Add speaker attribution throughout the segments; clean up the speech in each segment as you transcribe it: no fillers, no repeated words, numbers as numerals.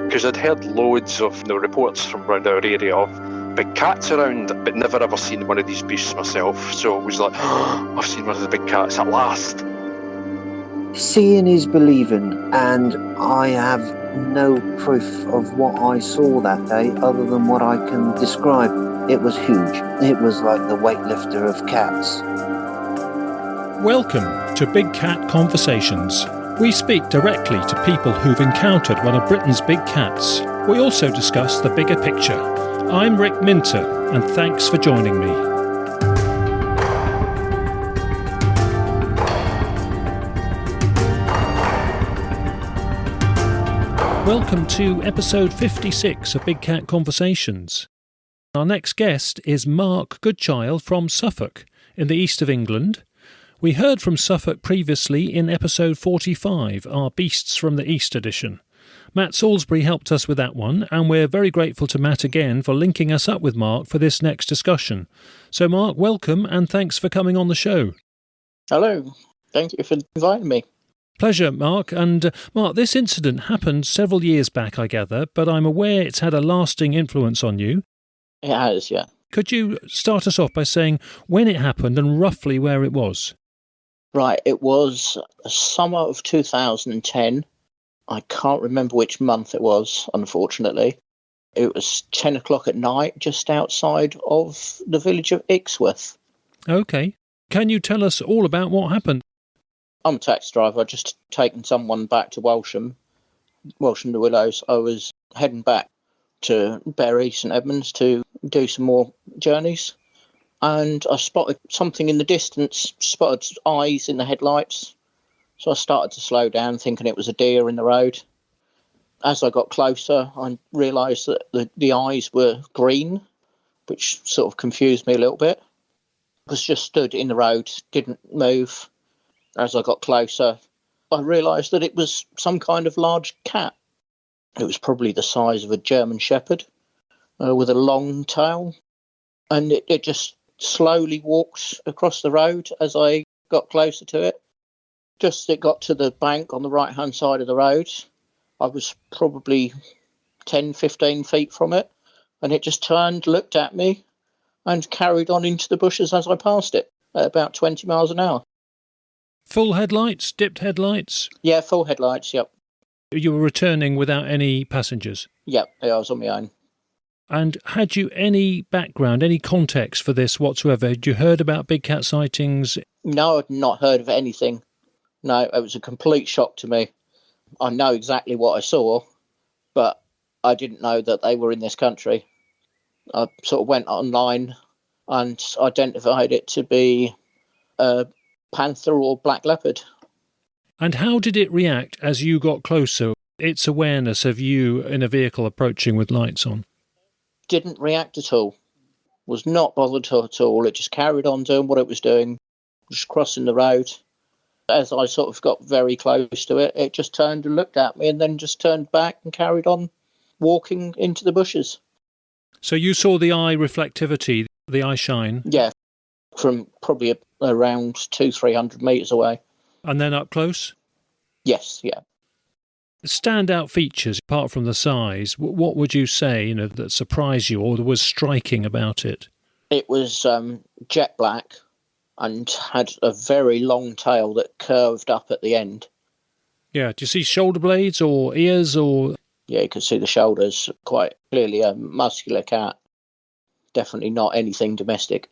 Speaker 1: because I'd heard loads of reports from around our area of big cats around, but never ever seen one of these beasts myself. So it was like, oh, I've seen one of the big cats at last.
Speaker 2: Seeing is believing, and I have no proof of what I saw that day other than what I can describe. It was huge. It was like the weightlifter of cats.
Speaker 3: Welcome to Big Cat Conversations. We speak directly to people who've encountered one of Britain's big cats. We also discuss the bigger picture. I'm Rick Minter, and thanks for joining me. Welcome to episode 56 of Big Cat Conversations. Our next guest is Mark Goodchild from Suffolk, in the east of England. We heard from Suffolk previously in episode 45, our Beasts from the East edition. Matt Salisbury helped us with that one, and we're very grateful to Matt again for linking us up with Mark for this next discussion. So Mark, welcome, and thanks for coming on the show.
Speaker 4: Hello. Thank you for inviting me.
Speaker 3: Pleasure, Mark. And Mark, this incident happened several years back, I gather, but I'm aware it's had a lasting influence on you.
Speaker 4: It has, yeah.
Speaker 3: Could you start us off by saying when it happened and roughly where it was?
Speaker 4: Right, it was summer of 2010. I can't remember which month it was, unfortunately. It was 10 o'clock at night, just outside of the village of Ixworth.
Speaker 3: OK. Can you tell us all about what happened?
Speaker 4: I'm a taxi driver. I'd just taken someone back to Walsham the Willows. I was heading back to Bury, St Edmunds, to do some more journeys. And I spotted something in the distance, spotted eyes in the headlights. So I started to slow down, thinking it was a deer in the road. As I got closer, I realised that the eyes were green, which sort of confused me a little bit. I was just stood in the road, didn't move. As I got closer, I realised that it was some kind of large cat. It was probably the size of a German Shepherd with a long tail. And it just slowly walked across the road as I got closer to it. Just as it got to the bank on the right-hand side of the road, I was probably 10, 15 feet from it. And it just turned, looked at me, and carried on into the bushes as I passed it at about 20 miles an hour.
Speaker 3: Full headlights? Dipped headlights?
Speaker 4: Yeah, full headlights, yep.
Speaker 3: You were returning without any passengers?
Speaker 4: Yep, I was on my own.
Speaker 3: And had you any background, any context for this whatsoever? Had you heard about big cat sightings?
Speaker 4: No, I'd not heard of anything. No, it was a complete shock to me. I know exactly what I saw, but I didn't know that they were in this country. I sort of went online and identified it to be a panther or black leopard.
Speaker 3: And how did it react as you got closer? Its awareness of you in a vehicle approaching with lights on?
Speaker 4: Didn't react at all. Was not bothered at all. It just carried on doing what it was doing, just crossing the road. As I sort of got very close to it, it just turned and looked at me and then just turned back and carried on walking into the bushes.
Speaker 3: So you saw the eye reflectivity, the eye shine?
Speaker 4: Yeah, from probably around 200-300 metres away.
Speaker 3: And then up close?
Speaker 4: Yes, yeah.
Speaker 3: Standout features, apart from the size, what would you say, that surprised you or that was striking about it?
Speaker 4: It was jet black and had a very long tail that curved up at the end.
Speaker 3: Yeah, do you see shoulder blades or ears or...?
Speaker 4: Yeah, you could see the shoulders. Quite clearly a muscular cat. Definitely not anything domestic.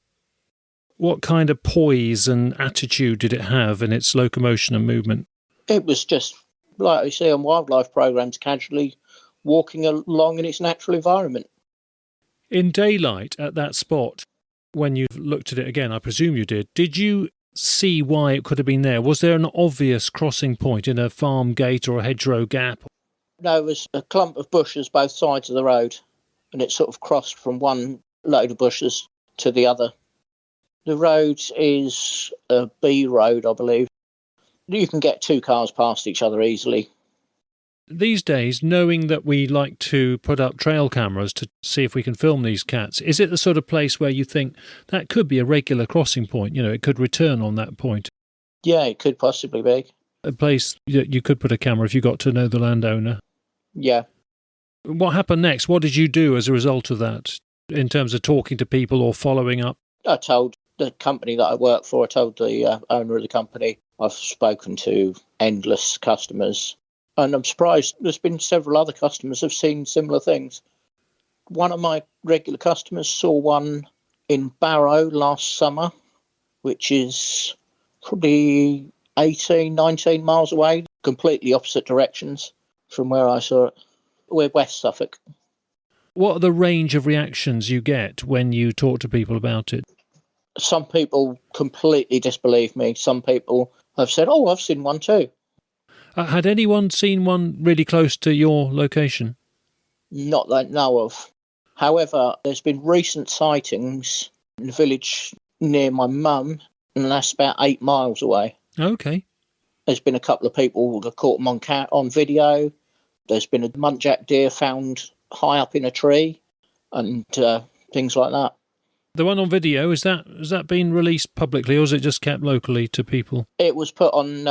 Speaker 3: What kind of poise and attitude did it have in its locomotion and movement?
Speaker 4: It was just, like you see on wildlife programmes, casually walking along in its natural environment.
Speaker 3: In daylight at that spot, when you looked at it again, I presume you did you see why it could have been there? Was there an obvious crossing point in a farm gate or a hedgerow gap?
Speaker 4: No, it was a clump of bushes both sides of the road, and it sort of crossed from one load of bushes to the other. The road is a B road, I believe. You can get two cars past each other easily.
Speaker 3: These days, knowing that we like to put up trail cameras to see if we can film these cats, is it the sort of place where you think that could be a regular crossing point? It could return on that point.
Speaker 4: Yeah, it could possibly be.
Speaker 3: A place that you could put a camera if you got to know the landowner.
Speaker 4: Yeah.
Speaker 3: What happened next? What did you do as a result of that, in terms of talking to people or following up?
Speaker 4: I told the company that I work for, I told the owner of the company, I've spoken to endless customers, and I'm surprised there's been several other customers have seen similar things. One of my regular customers saw one in Barrow last summer, which is probably 18, 19 miles away, completely opposite directions from where I saw it. We're West Suffolk.
Speaker 3: What are the range of reactions you get when you talk to people about it?
Speaker 4: Some people completely disbelieve me. Some people have said, oh, I've seen one too.
Speaker 3: Had anyone seen one really close to your location?
Speaker 4: Not that I know of. However, there's been recent sightings in the village near my mum, and that's about 8 miles away.
Speaker 3: Okay.
Speaker 4: There's been a couple of people that caught them on video. There's been a muntjac deer found high up in a tree and things like that.
Speaker 3: The one on video, has that been released publicly, or is it just kept locally to people?
Speaker 4: It was put on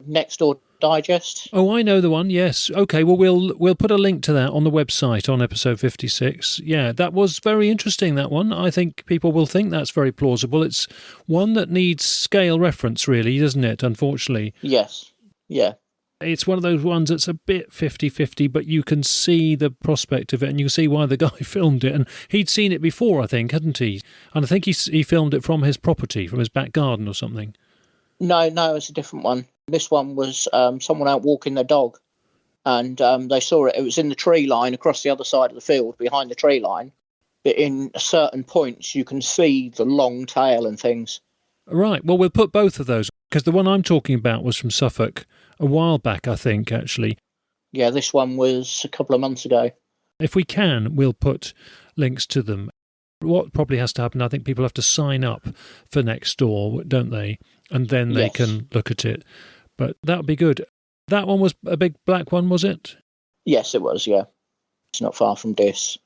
Speaker 4: Nextdoor Digest.
Speaker 3: Oh, I know the one, yes. Okay, well, we'll put a link to that on the website on episode 56. Yeah, that was very interesting, that one. I think people will think that's very plausible. It's one that needs scale reference, really, doesn't it, unfortunately?
Speaker 4: Yes, yeah.
Speaker 3: It's one of those ones that's a bit 50-50, but you can see the prospect of it, and you see why the guy filmed it. And he'd seen it before, I think, hadn't he? And I think he filmed it from his property, from his back garden or something.
Speaker 4: No, it's a different one. This one was someone out walking their dog, and they saw it. It was in the tree line across the other side of the field, behind the tree line. But in certain points, you can see the long tail and things.
Speaker 3: Right, well, we'll put both of those, because the one I'm talking about was from Suffolk a while back, I think, actually.
Speaker 4: Yeah, this one was a couple of months ago.
Speaker 3: If we can, we'll put links to them. What probably has to happen, I think people have to sign up for Nextdoor, don't they? And then they can look at it. But that would be good. That one was a big black one, was it?
Speaker 4: Yes, it was, yeah. It's not far from this.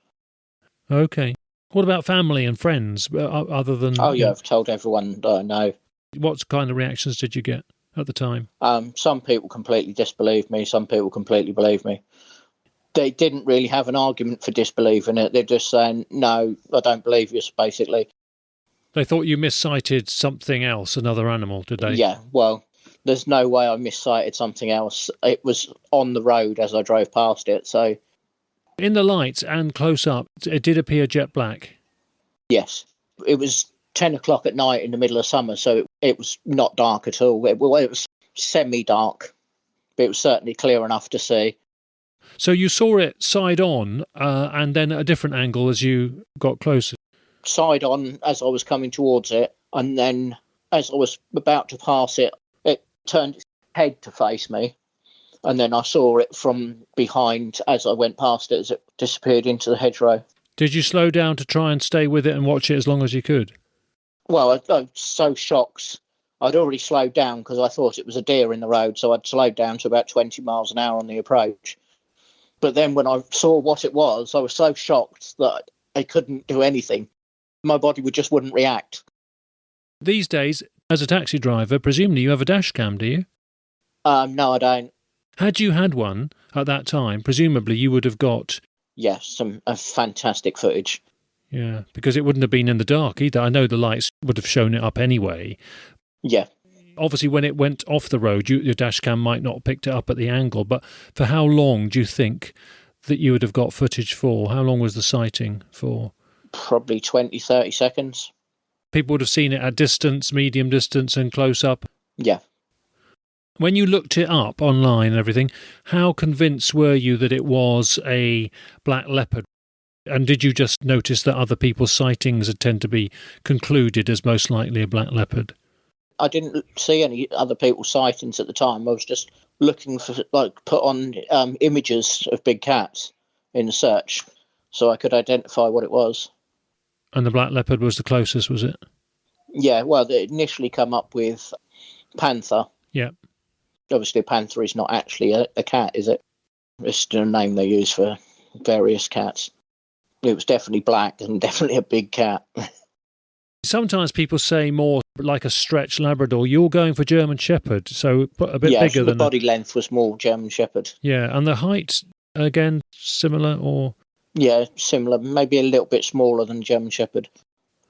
Speaker 3: Okay. What about family and friends, other than...
Speaker 4: Oh, yeah, I've told everyone that I know.
Speaker 3: What kind of reactions did you get at the time?
Speaker 4: Some people completely disbelieve me. Some people completely believe me. They didn't really have an argument for disbelieving it. They're just saying, no, I don't believe you, basically.
Speaker 3: They thought you missighted something else, another animal, did they?
Speaker 4: Yeah, well, there's no way I missighted something else. It was on the road as I drove past it, so...
Speaker 3: In the lights and close up, it did appear jet black.
Speaker 4: Yes. It was 10 o'clock at night in the middle of summer, so it was not dark at all. It was semi-dark, but it was certainly clear enough to see.
Speaker 3: So you saw it side on and then at a different angle as you got closer?
Speaker 4: Side on as I was coming towards it, and then as I was about to pass it, it turned its head to face me, and then I saw it from behind as I went past it as it disappeared into the hedgerow.
Speaker 3: Did you slow down to try and stay with it and watch it as long as you could?
Speaker 4: Well, I was so shocked. I'd already slowed down because I thought it was a deer in the road, so I'd slowed down to about 20 miles an hour on the approach. But then when I saw what it was, I was so shocked that I couldn't do anything. My body just wouldn't react.
Speaker 3: These days, as a taxi driver, presumably you have a dash cam, do you?
Speaker 4: No, I don't.
Speaker 3: Had you had one at that time, presumably you would have got...
Speaker 4: Yes, some fantastic footage.
Speaker 3: Yeah, because it wouldn't have been in the dark either. I know the lights would have shown it up anyway.
Speaker 4: Yeah.
Speaker 3: Obviously, when it went off the road, your dash cam might not have picked it up at the angle, but for how long do you think that you would have got footage for? How long was the sighting for?
Speaker 4: Probably 20, 30 seconds.
Speaker 3: People would have seen it at distance, medium distance and close up?
Speaker 4: Yeah.
Speaker 3: When you looked it up online and everything, how convinced were you that it was a black leopard? And did you just notice that other people's sightings tend to be concluded as most likely a black leopard?
Speaker 4: I didn't see any other people's sightings at the time. I was just looking for, put on images of big cats in the search so I could identify what it was.
Speaker 3: And the black leopard was the closest, was it?
Speaker 4: Yeah, well, they initially come up with panther.
Speaker 3: Yeah.
Speaker 4: Obviously, a panther is not actually a cat, is it? It's the name they use for various cats. It was definitely black and definitely a big cat.
Speaker 3: Sometimes people say more like a stretched Labrador. You're going for German Shepherd, so a bit bigger than...
Speaker 4: the body length was more German Shepherd.
Speaker 3: Yeah, and the height Again, similar or?
Speaker 4: Yeah, similar, maybe a little bit smaller than German Shepherd,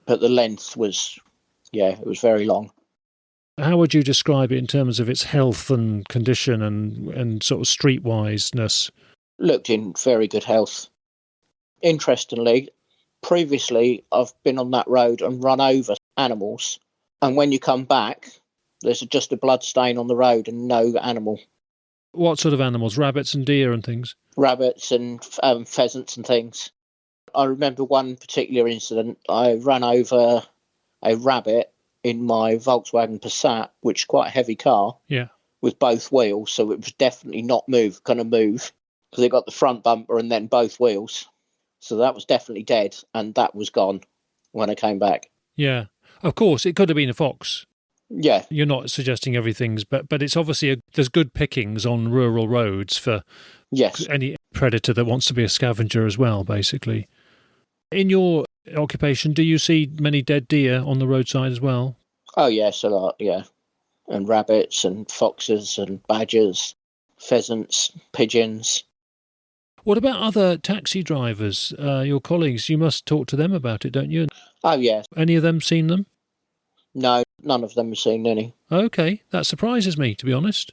Speaker 4: but the length was, it was very long.
Speaker 3: How would you describe it in terms of its health and condition and sort of streetwiseness?
Speaker 4: Looked in very good health. Interestingly, previously I've been on that road and run over animals, and when you come back, there's just a blood stain on the road and no animal.
Speaker 3: What sort of animals? Rabbits and deer and things?
Speaker 4: Rabbits and pheasants and things. I remember one particular incident. I ran over a rabbit in my Volkswagen Passat, which is quite a heavy car, with both wheels, so it was definitely not going to move, because it got the front bumper and then both wheels. So that was definitely dead, and that was gone when I came back.
Speaker 3: Yeah. Of course, it could have been a fox.
Speaker 4: Yeah.
Speaker 3: You're not suggesting everything's, but it's obviously there's good pickings on rural roads for any predator that wants to be a scavenger as well, basically. In your occupation, do you see many dead deer on the roadside as well?
Speaker 4: Oh, yes, a lot, yeah. And rabbits and foxes and badgers, pheasants, pigeons.
Speaker 3: What about other taxi drivers, your colleagues? You must talk to them about it, don't you?
Speaker 4: Oh, yes.
Speaker 3: Any of them seen them?
Speaker 4: No, none of them have seen any.
Speaker 3: Okay, that surprises me, to be honest.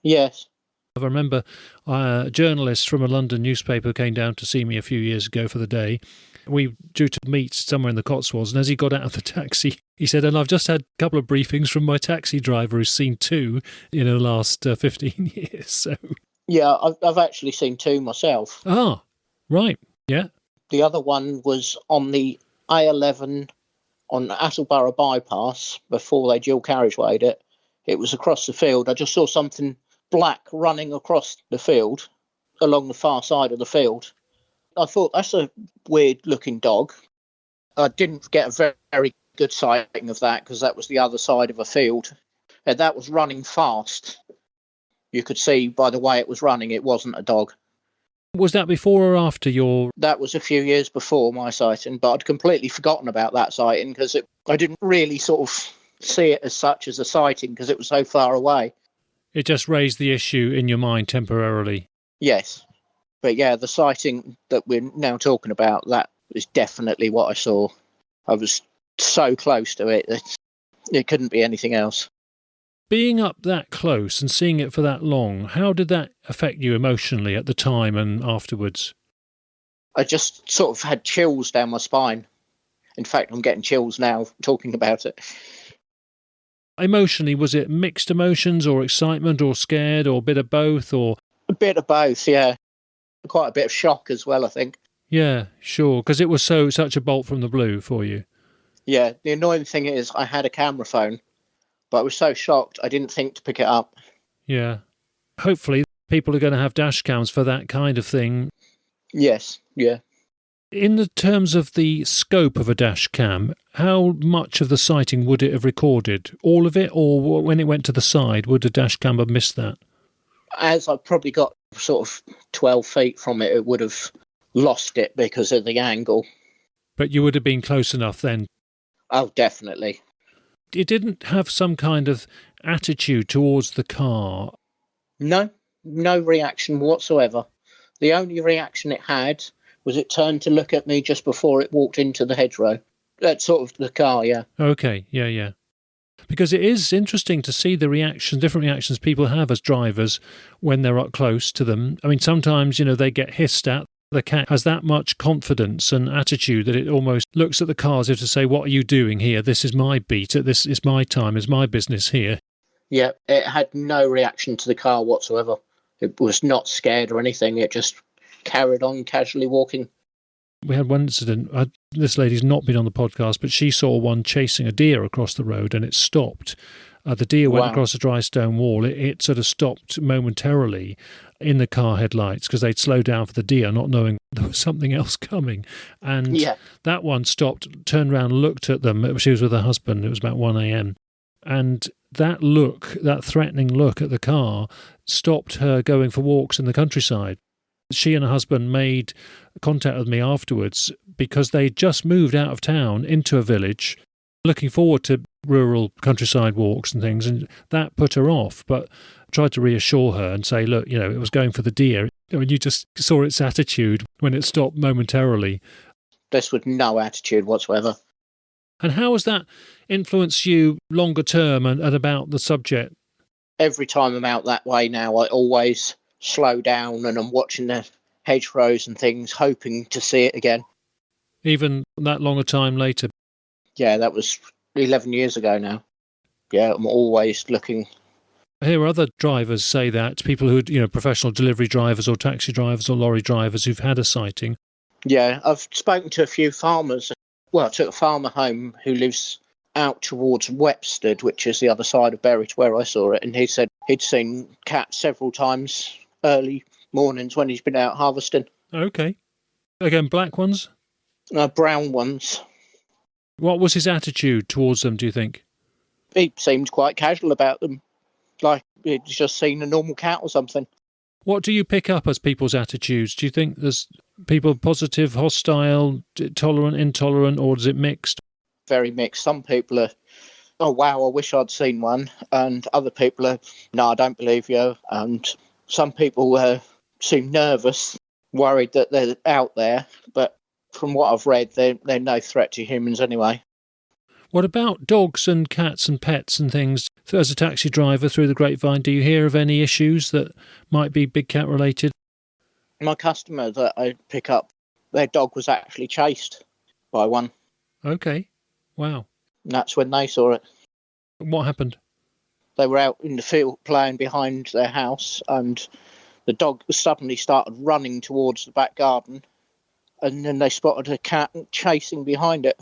Speaker 4: Yes.
Speaker 3: I remember a journalist from a London newspaper came down to see me a few years ago for the day. We were due to meet somewhere in the Cotswolds, and as he got out of the taxi, he said, and I've just had a couple of briefings from my taxi driver who's seen two in the last 15 years. So. Yeah,
Speaker 4: I've actually seen two myself.
Speaker 3: Ah, right, yeah.
Speaker 4: The other one was on the A11 on Attleborough bypass before they dual carriagewayed it. It was across the field. I just saw something black running across the field, along the far side of the field. I thought, that's a weird-looking dog. I didn't get a very good sighting of that because that was the other side of a field. And that was running fast. You could see by the way it was running, it wasn't a dog.
Speaker 3: Was that before or after your...
Speaker 4: That was a few years before my sighting, but I'd completely forgotten about that sighting because I didn't really sort of see it as such as a sighting because it was so far away.
Speaker 3: It just raised the issue in your mind temporarily.
Speaker 4: Yes. But yeah, the sighting that we're now talking about, that is definitely what I saw. I was so close to it that it couldn't be anything else.
Speaker 3: Being up that close and seeing it for that long, how did that affect you emotionally at the time and afterwards?
Speaker 4: I just sort of had chills down my spine. In fact, I'm getting chills now talking about it.
Speaker 3: Emotionally, was it mixed emotions or excitement or scared or a bit of both? Or
Speaker 4: a bit of both, yeah. Quite a bit of shock as well, I think.
Speaker 3: Yeah, sure, because it was such a bolt from the blue for you.
Speaker 4: Yeah, the annoying thing is I had a camera phone, but I was so shocked I didn't think to pick it up.
Speaker 3: Yeah. Hopefully people are going to have dash cams for that kind of thing.
Speaker 4: Yes, yeah.
Speaker 3: In the terms of the scope of a dash cam, how much of the sighting would it have recorded? All of it, or when it went to the side, would a dash cam have missed that?
Speaker 4: As I probably got sort of 12 feet from it, it would have lost it because of the angle.
Speaker 3: But you would have been close enough then?
Speaker 4: Oh, definitely.
Speaker 3: It didn't have some kind of attitude towards the car?
Speaker 4: No reaction whatsoever. The only reaction it had was it turned to look at me just before it walked into the hedgerow. That's sort of the car, yeah.
Speaker 3: Okay, yeah. Because it is interesting to see the reactions, different reactions people have as drivers when they're up close to them. I mean, sometimes, they get hissed at. The cat has that much confidence and attitude that it almost looks at the car as if to say, what are you doing here? This is my beat. This is my time. It's my business here. Yeah,
Speaker 4: it had no reaction to the car whatsoever. It was not scared or anything. It just carried on casually walking.
Speaker 3: We had one incident. This lady's not been on the podcast, but she saw one chasing a deer across the road and it stopped. The deer went across a dry stone wall. It sort of stopped momentarily in the car headlights because they'd slowed down for the deer, not knowing there was something else coming. And that one stopped, turned around, looked at them. She was with her husband. It was about 1 a.m. And that look, that threatening look at the car, stopped her going for walks in the countryside. She and her husband made contact with me afterwards because they just moved out of town into a village, looking forward to rural countryside walks and things, and that put her off. But tried to reassure her and say, look, it was going for the deer. You just saw its attitude when it stopped momentarily.
Speaker 4: This with no attitude whatsoever.
Speaker 3: And how has that influenced you longer term and about the subject?
Speaker 4: Every time I'm out that way now, I always slow down and I'm watching the hedgerows and things, hoping to see it again.
Speaker 3: Even that longer time later?
Speaker 4: Yeah, that was 11 years ago now. Yeah, I'm always looking.
Speaker 3: I hear other drivers say that, people who, professional delivery drivers or taxi drivers or lorry drivers who've had a sighting.
Speaker 4: Yeah, I've spoken to a few farmers. Well, I took a farmer home who lives out towards Wepstead, which is the other side of Bury to where I saw it, and he said he'd seen cats several times early mornings when he's been out harvesting.
Speaker 3: Okay. Again, black ones?
Speaker 4: Brown ones.
Speaker 3: What was his attitude towards them, do you think?
Speaker 4: He seemed quite casual about them, like he'd just seen a normal cat or something.
Speaker 3: What do you pick up as people's attitudes? Do you think there's people positive, hostile, tolerant, intolerant, or is it mixed?
Speaker 4: Very mixed. Some people are, oh wow, I wish I'd seen one, and other people are, no, I don't believe you. And some people seem nervous, worried that they're out there, but from what I've read, they're no threat to humans anyway.
Speaker 3: What about dogs and cats and pets and things? As a taxi driver through the grapevine, do you hear of any issues that might be big cat related?
Speaker 4: My customer that I pick up, their dog was actually chased by one.
Speaker 3: Okay. Wow.
Speaker 4: And that's when they saw it.
Speaker 3: What happened?
Speaker 4: They were out in the field playing behind their house, and the dog suddenly started running towards the back garden, and then they spotted a cat chasing behind it.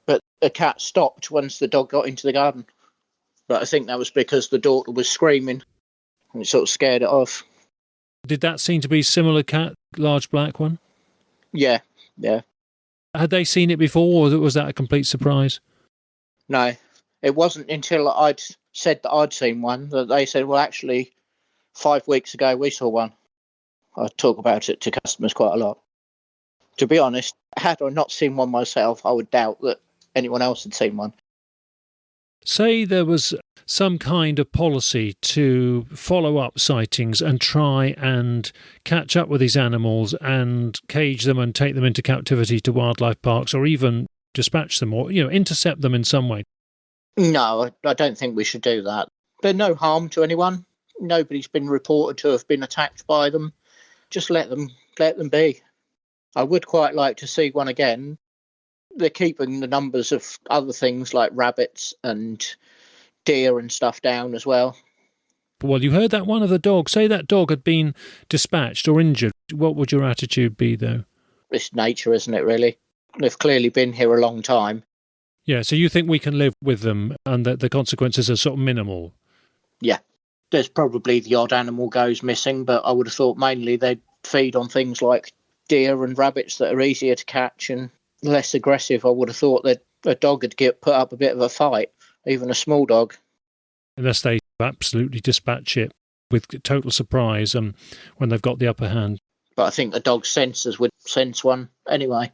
Speaker 4: But the cat stopped once the dog got into the garden. But I think that was because the daughter was screaming, and it sort of scared it off.
Speaker 3: Did that seem to be a similar cat, large black one?
Speaker 4: Yeah.
Speaker 3: Had they seen it before, or was that a complete surprise?
Speaker 4: No, it wasn't until I'd said that I'd seen one that they said, well, actually, 5 weeks ago we saw one. I talk about it to customers quite a lot. To be honest, had I not seen one myself, I would doubt that anyone else had seen one.
Speaker 3: Say there was some kind of policy to follow up sightings and try and catch up with these animals and cage them and take them into captivity to wildlife parks, or even dispatch them, or intercept them in some way.
Speaker 4: No, I don't think we should do that. They're no harm to anyone. Nobody's been reported to have been attacked by them. Just let them be. I would quite like to see one again. They're keeping the numbers of other things like rabbits and deer and stuff down as well.
Speaker 3: Well, you heard that one of the dogs. Say that dog had been dispatched or injured. What would your attitude be, though?
Speaker 4: It's nature, isn't it, really? They've clearly been here a long time.
Speaker 3: Yeah, so you think we can live with them and that the consequences are sort of minimal?
Speaker 4: Yeah. There's probably the odd animal goes missing, but I would have thought mainly they'd feed on things like deer and rabbits that are easier to catch and less aggressive. I would have thought that a dog would put up a bit of a fight, even a small dog. Unless
Speaker 3: they absolutely dispatch it with total surprise when they've got the upper hand.
Speaker 4: But I think the dog's senses would sense one anyway.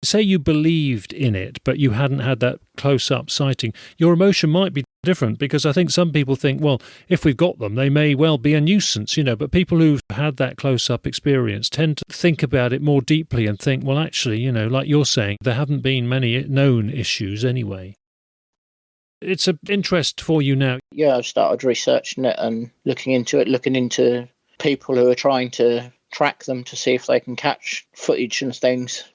Speaker 3: Say you believed in it, but you hadn't had that close-up sighting. Your emotion might be different, because I think some people think, well, if we've got them, they may well be a nuisance, but people who've had that close-up experience tend to think about it more deeply and think, well, actually, like you're saying, there haven't been many known issues anyway. It's of interest for you now.
Speaker 4: Yeah, I've started researching it and looking into people who are trying to track them to see if they can catch footage and things.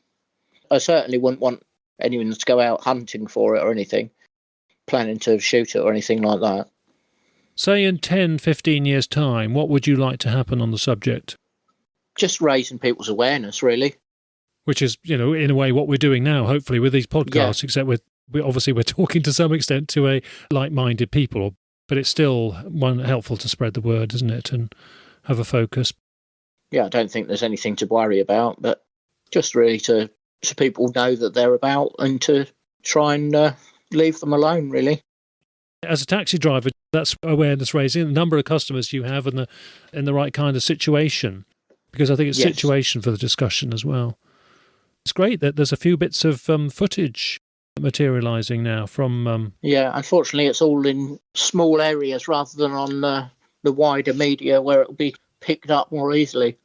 Speaker 4: I certainly wouldn't want anyone to go out hunting for it or anything, planning to shoot it or anything like that.
Speaker 3: Say in 10, 15 years' time, what would you like to happen on the subject?
Speaker 4: Just raising people's awareness, really.
Speaker 3: Which is, in a way what we're doing now, hopefully, with these podcasts, except we're talking to some extent to a like-minded people, but it's still helpful to spread the word, isn't it, and have a focus.
Speaker 4: Yeah, I don't think there's anything to worry about, but just really so people know that they're about and to try and leave them alone, really.
Speaker 3: As a taxi driver, that's awareness raising, the number of customers you have and in the right kind of situation, because I think it's situation for the discussion as well. It's great that there's a few bits of footage materialising now from...
Speaker 4: Yeah, unfortunately it's all in small areas rather than on the wider media where it'll be picked up more easily.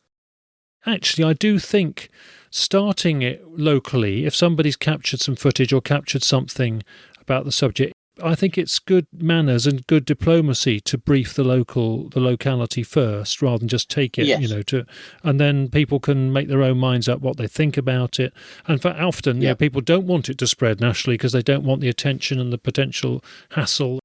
Speaker 3: Actually, I do think starting it locally, if somebody's captured some footage or captured something about the subject, I think it's good manners and good diplomacy to brief the locality first, rather than just take it,
Speaker 4: Yes.
Speaker 3: and then people can make their own minds up what they think about it. And for often, people don't want it to spread nationally because they don't want the attention and the potential hassle.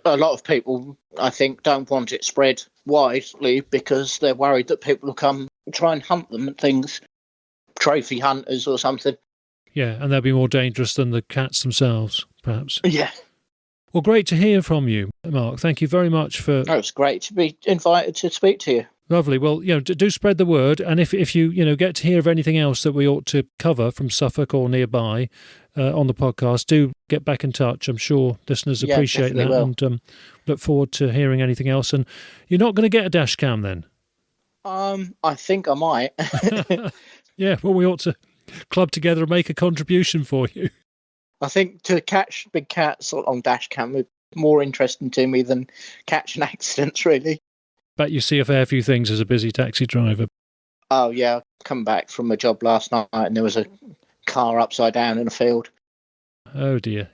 Speaker 4: A lot of people, I think, don't want it spread widely because they're worried that people will come try and hunt them and things, trophy hunters or something.
Speaker 3: Yeah, and they'll be more dangerous than the cats themselves, perhaps.
Speaker 4: Yeah.
Speaker 3: Well, great to hear from you, Mark. Thank you very much for...
Speaker 4: Oh, it's great to be invited to speak to you.
Speaker 3: Lovely. Well, do spread the word, and if you get to hear of anything else that we ought to cover from Suffolk or nearby on the podcast, do get back in touch. I'm sure listeners appreciate that,
Speaker 4: will.
Speaker 3: and look forward to hearing anything else. And you're not going to get a dash cam then?
Speaker 4: I think I might.
Speaker 3: Yeah. Well, we ought to club together and make a contribution for you.
Speaker 4: I think to catch big cats on dash cam would be more interesting to me than catching accidents, really.
Speaker 3: Bet you see a fair few things as a busy taxi driver.
Speaker 4: Oh, yeah. I come back from a job last night and there was a car upside down in a field.
Speaker 3: Oh, dear.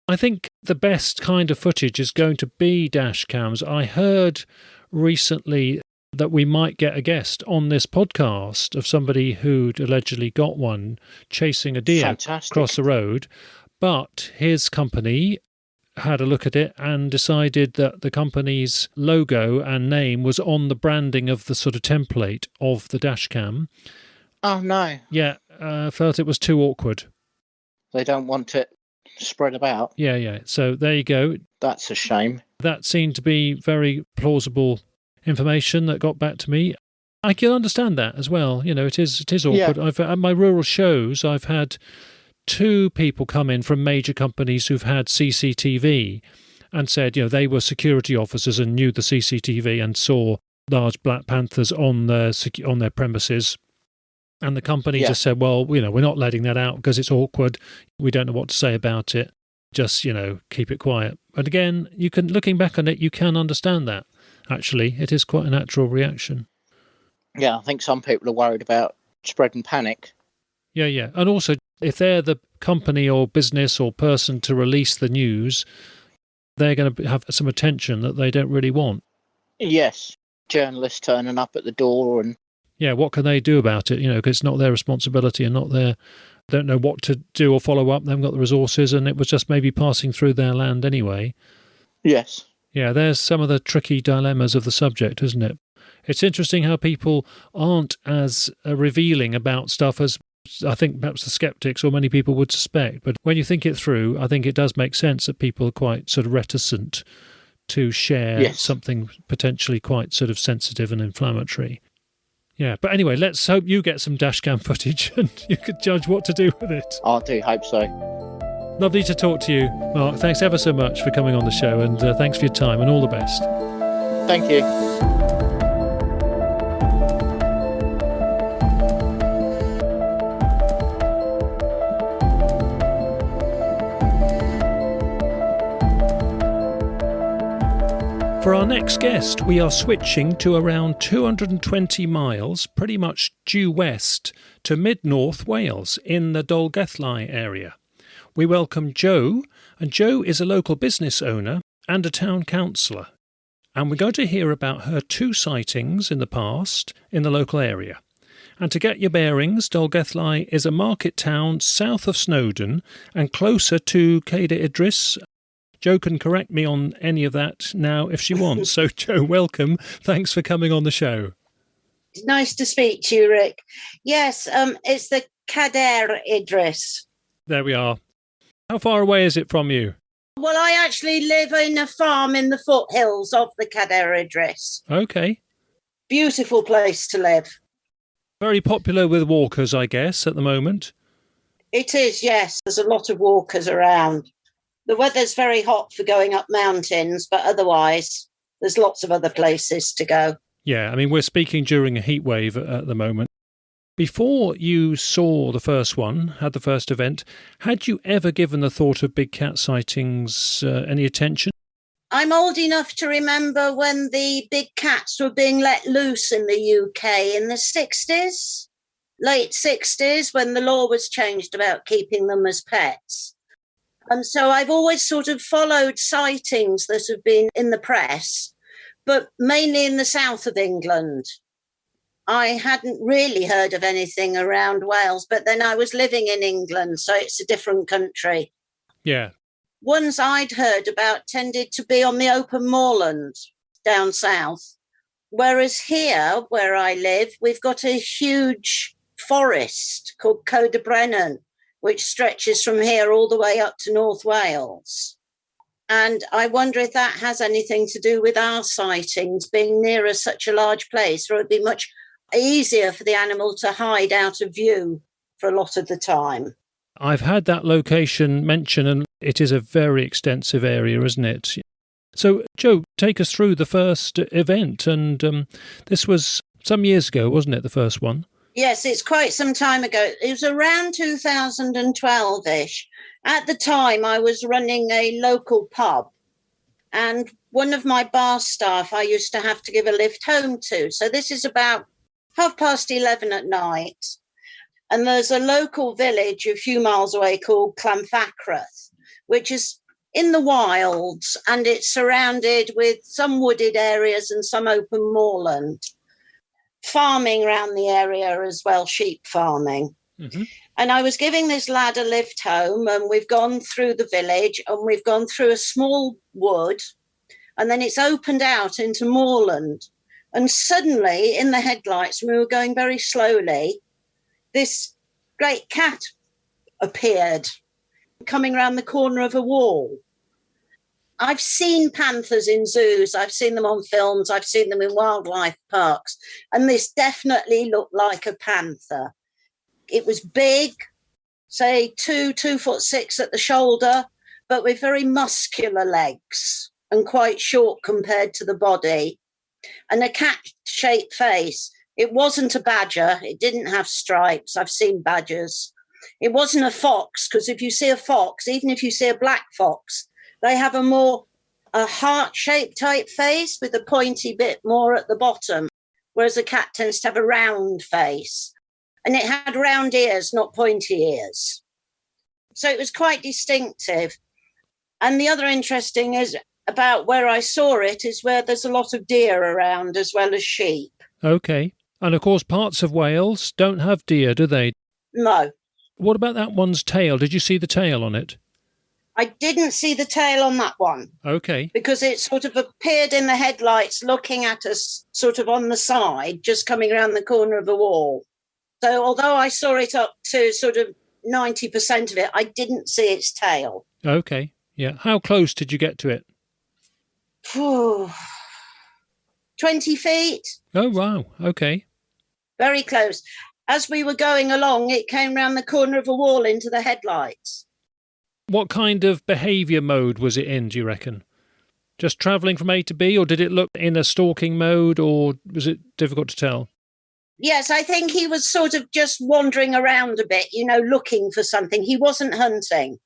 Speaker 3: I think the best kind of footage is going to be dash cams. I heard recently that we might get a guest on this podcast of somebody who'd allegedly got one chasing a deer
Speaker 4: Fantastic.
Speaker 3: across the road. But his company had a look at it and decided that the company's logo and name was on the branding of the sort of template of the dash cam.
Speaker 4: Oh, no.
Speaker 3: Yeah, felt it was too awkward.
Speaker 4: They don't want it spread about.
Speaker 3: Yeah. So there you go.
Speaker 4: That's a shame.
Speaker 3: That seemed to be very plausible information that got back to me. I can understand that as well. It is awkward.
Speaker 4: Yeah.
Speaker 3: At my rural shows, I've had 2 people come in from major companies who've had CCTV and said, they were security officers and knew the CCTV and saw large black panthers on their premises. And the company just said, well, we're not letting that out because it's awkward. We don't know what to say about it. Just, keep it quiet. And again, looking back on it, you can understand that. Actually, it is quite a natural reaction.
Speaker 4: Yeah, I think some people are worried about spreading panic.
Speaker 3: Yeah. And also, if they're the company or business or person to release the news, they're going to have some attention that they don't really want.
Speaker 4: Yes, journalists turning up at the door and...
Speaker 3: Yeah, what can they do about it? Because it's not their responsibility and don't know what to do or follow up. They haven't got the resources, and it was just maybe passing through their land anyway.
Speaker 4: Yes.
Speaker 3: Yeah, there's some of the tricky dilemmas of the subject, isn't it? It's interesting how people aren't as revealing about stuff as I think perhaps the skeptics or many people would suspect. But when you think it through, I think it does make sense that people are quite sort of reticent to share something potentially quite sort of sensitive and inflammatory. Yeah, but anyway, let's hope you get some dashcam footage and you could judge what to do with it.
Speaker 4: I do hope so.
Speaker 3: Lovely to talk to you, Mark. Thanks ever so much for coming on the show, and thanks for your time, and all the best.
Speaker 4: Thank you.
Speaker 3: For our next guest, we are switching to around 220 miles, pretty much due west, to mid-north Wales in the Dolgellau area. We welcome Jo, and Jo is a local business owner and a town councillor. And we're going to hear about her 2 sightings in the past in the local area. And to get your bearings, Dolgellau is a market town south of Snowdon and closer to Cader Idris. Jo can correct me on any of that now if she wants. So, Jo, welcome. Thanks for coming on the show.
Speaker 5: It's nice to speak to you, Rick. Yes, it's the Cader Idris.
Speaker 3: There we are. How far away is it from you?
Speaker 5: Well, I actually live in a farm in the foothills of the Cader Idris.
Speaker 3: Okay.
Speaker 5: Beautiful place to live.
Speaker 3: Very popular with walkers, I guess, at the moment.
Speaker 5: It is, yes. There's a lot of walkers around. The weather's very hot for going up mountains, but otherwise there's lots of other places to go.
Speaker 3: Yeah, I mean, we're speaking during a heat wave at the moment. Before you saw the first one, had the first event, had you ever given the thought of big cat sightings any attention?
Speaker 5: I'm old enough to remember when the big cats were being let loose in the UK in the 60s, late 60s, when the law was changed about keeping them as pets. And so I've always sort of followed sightings that have been in the press, but mainly in the south of England. I hadn't really heard of anything around Wales, but then I was living in England, so it's a different country.
Speaker 3: Yeah.
Speaker 5: Ones I'd heard about tended to be on the open moorland down south. Whereas here, where I live, we've got a huge forest called Coed Brennan, which stretches from here all the way up to North Wales. And I wonder if that has anything to do with our sightings being nearer such a large place, or it'd be much easier for the animal to hide out of view for a lot of the time.
Speaker 3: I've had that location mentioned, and it is a very extensive area, isn't it? So, Joe, take us through the first event. And this was some years ago, wasn't it, the first one?
Speaker 5: Yes, it's quite some time ago. It was around 2012-ish. At the time, I was running a local pub, and one of my bar staff I used to have to give a lift home to. So this is about 11:30 at night. And there's a local village a few miles away called Llanfachredd, which is in the wilds, and it's surrounded with some wooded areas and some open moorland. Farming around the area as well, sheep farming. Mm-hmm. And I was giving this lad a lift home, and we've gone through the village, and we've gone through a small wood, and then it's opened out into moorland. And suddenly, in the headlights, we were going very slowly, this great cat appeared coming around the corner of a wall. I've seen panthers in zoos. I've seen them on films. I've seen them in wildlife parks. And this definitely looked like a panther. It was big, say 2'6" at the shoulder, but with very muscular legs and quite short compared to the body, and a cat-shaped face. It wasn't a badger. It didn't have stripes. I've seen badgers. It wasn't a fox, because if you see a fox, even if you see a black fox, they have a heart-shaped type face with a pointy bit more at the bottom, whereas a cat tends to have a round face. And it had round ears, not pointy ears. So it was quite distinctive. And the other interesting is about where I saw it is where there's a lot of deer around as well as sheep.
Speaker 3: Okay. And of course, parts of Wales don't have deer, do they?
Speaker 5: No.
Speaker 3: What about that one's tail? Did you see the tail on it?
Speaker 5: I didn't see the tail on that one.
Speaker 3: Okay.
Speaker 5: Because it sort of appeared in the headlights looking at us sort of on the side, just coming around the corner of a wall. So although I saw it up to sort of 90% of it, I didn't see its tail.
Speaker 3: Okay. Yeah. How close did you get to it?
Speaker 5: 20 feet.
Speaker 3: Oh, wow. Okay.
Speaker 5: Very close. As we were going along, it came round the corner of a wall into the headlights.
Speaker 3: What kind of behaviour mode was it in, do you reckon? Just travelling from A to B, or did it look in a stalking mode, or was it difficult to tell?
Speaker 5: Yes, I think he was sort of just wandering around a bit, looking for something. He wasn't hunting.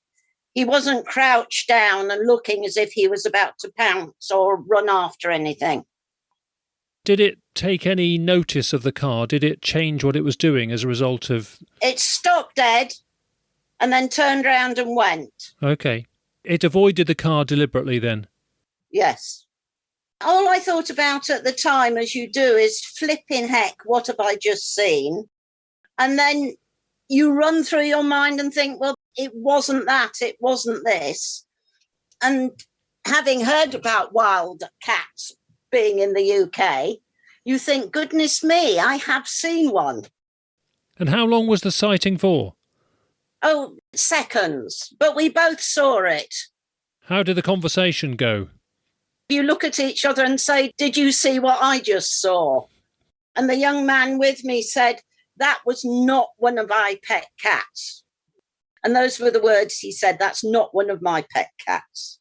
Speaker 5: He wasn't crouched down and looking as if he was about to pounce or run after anything.
Speaker 3: Did it take any notice of the car? Did it change what it was doing as a result of...
Speaker 5: It stopped dead and then turned round and went.
Speaker 3: Okay. It avoided the car deliberately then?
Speaker 5: Yes. All I thought about at the time, as you do, is flipping heck, what have I just seen? And then you run through your mind and think, well, it wasn't that, it wasn't this. And having heard about wild cats being in the UK, you think, goodness me, I have seen one.
Speaker 3: And how long was the sighting for?
Speaker 5: Oh, seconds. But we both saw it.
Speaker 3: How did the conversation go?
Speaker 5: You look at each other and say, did you see what I just saw? And the young man with me said, that was not one of my pet cats. And those were the words he said, that's not one of my pet cats.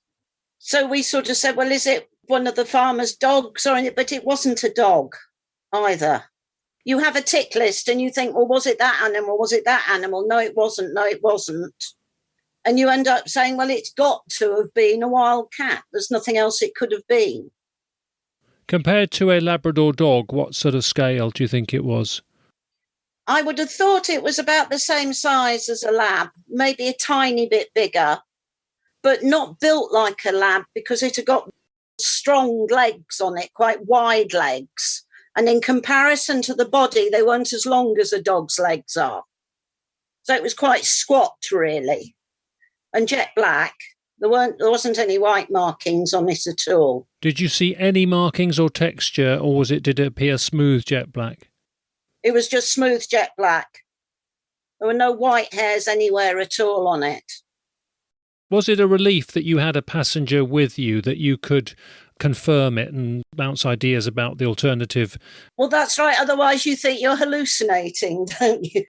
Speaker 5: So we sort of said, well, is it one of the farmer's dogs? But it wasn't a dog either. You have a tick list and you think, well, was it that animal? Was it that animal? No, it wasn't. No, it wasn't. And you end up saying, well, it's got to have been a wild cat. There's nothing else it could have been.
Speaker 3: Compared to a Labrador dog, what sort of scale do you think it was?
Speaker 5: I would have thought it was about the same size as a lab, maybe a tiny bit bigger, but not built like a lab because it had got strong legs on it, quite wide legs. And in comparison to the body, they weren't as long as a dog's legs are. So it was quite squat, really. And jet black. There wasn't any white markings on it at all.
Speaker 3: Did you see any markings or texture, or did it appear smooth jet black?
Speaker 5: It was just smooth jet black. There were no white hairs anywhere at all on it.
Speaker 3: Was it a relief that you had a passenger with you, that you could confirm it and bounce ideas about the alternative?
Speaker 5: Well, that's right. Otherwise, you think you're hallucinating, don't you?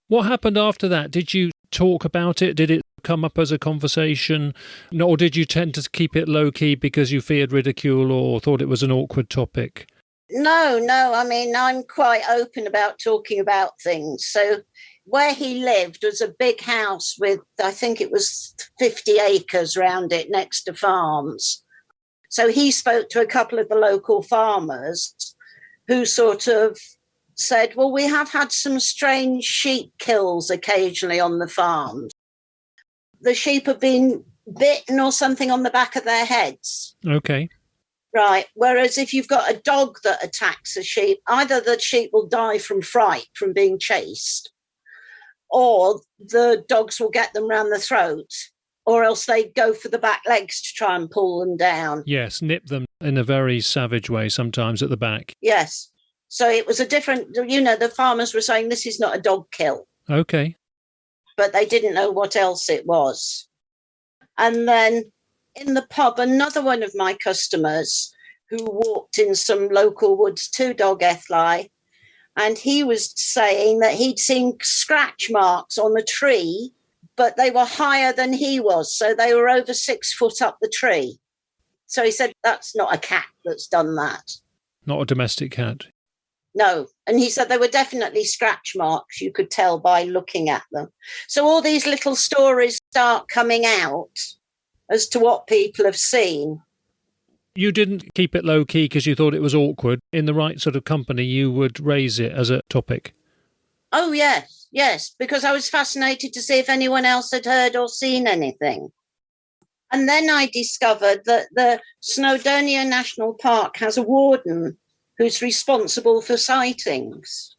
Speaker 3: What happened after that? Did you talk about it? Did it come up as a conversation? Or did you tend to keep it low-key because you feared ridicule or thought it was an awkward topic?
Speaker 5: No. I mean, I'm quite open about talking about things. So where he lived was a big house with, I think it was 50 acres around it next to farms. So he spoke to a couple of the local farmers who sort of said, well, we have had some strange sheep kills occasionally on the farms. The sheep have been bitten or something on the back of their heads.
Speaker 3: Okay.
Speaker 5: Right. Whereas if you've got a dog that attacks a sheep, either the sheep will die from fright from being chased, or the dogs will get them round the throat, or else they go for the back legs to try and pull them down.
Speaker 3: Yes, nip them in a very savage way sometimes at the back.
Speaker 5: Yes. So it was a different, the farmers were saying this is not a dog kill.
Speaker 3: Okay.
Speaker 5: But they didn't know what else it was. And then in the pub, another one of my customers who walked in some local woods to Dolgellau, and he was saying that he'd seen scratch marks on the tree, but they were higher than he was. So they were over 6 foot up the tree. So he said, that's not a cat that's done that.
Speaker 3: Not a domestic cat.
Speaker 5: No. And he said they were definitely scratch marks. You could tell by looking at them. So all these little stories start coming out as to what people have seen.
Speaker 3: You didn't keep it low-key because you thought it was awkward. In the right sort of company, you would raise it as a topic.
Speaker 5: Oh, yes, because I was fascinated to see if anyone else had heard or seen anything. And then I discovered that the Snowdonia National Park has a warden who's responsible for sightings.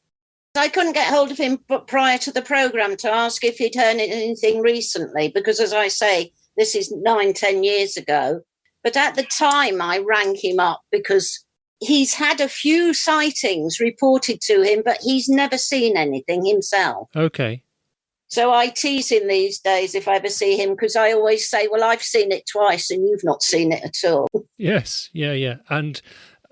Speaker 5: I couldn't get hold of him prior to the programme to ask if he'd heard anything recently, because, as I say, this is 9-10 years ago. But at the time, I rang him up because he's had a few sightings reported to him, but he's never seen anything himself.
Speaker 3: Okay.
Speaker 5: So I tease him these days if I ever see him, because I always say, well, I've seen it twice and you've not seen it at all.
Speaker 3: Yes, yeah. And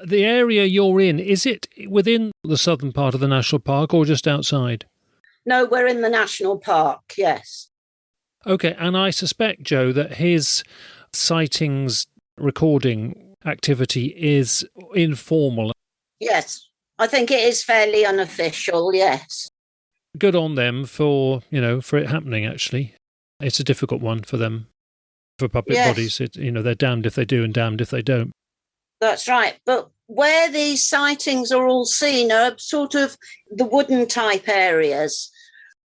Speaker 3: the area you're in, is it within the southern part of the national park or just outside?
Speaker 5: No, we're in the national park, yes.
Speaker 3: Okay, and I suspect, Joe, that his sightings recording activity is informal.
Speaker 5: Yes, I think it is fairly unofficial, yes.
Speaker 3: Good on them for it happening, actually. It's a difficult one for them, for public bodies. They're damned if they do and damned if they don't.
Speaker 5: That's right. But where these sightings are all seen are sort of the wooden type areas.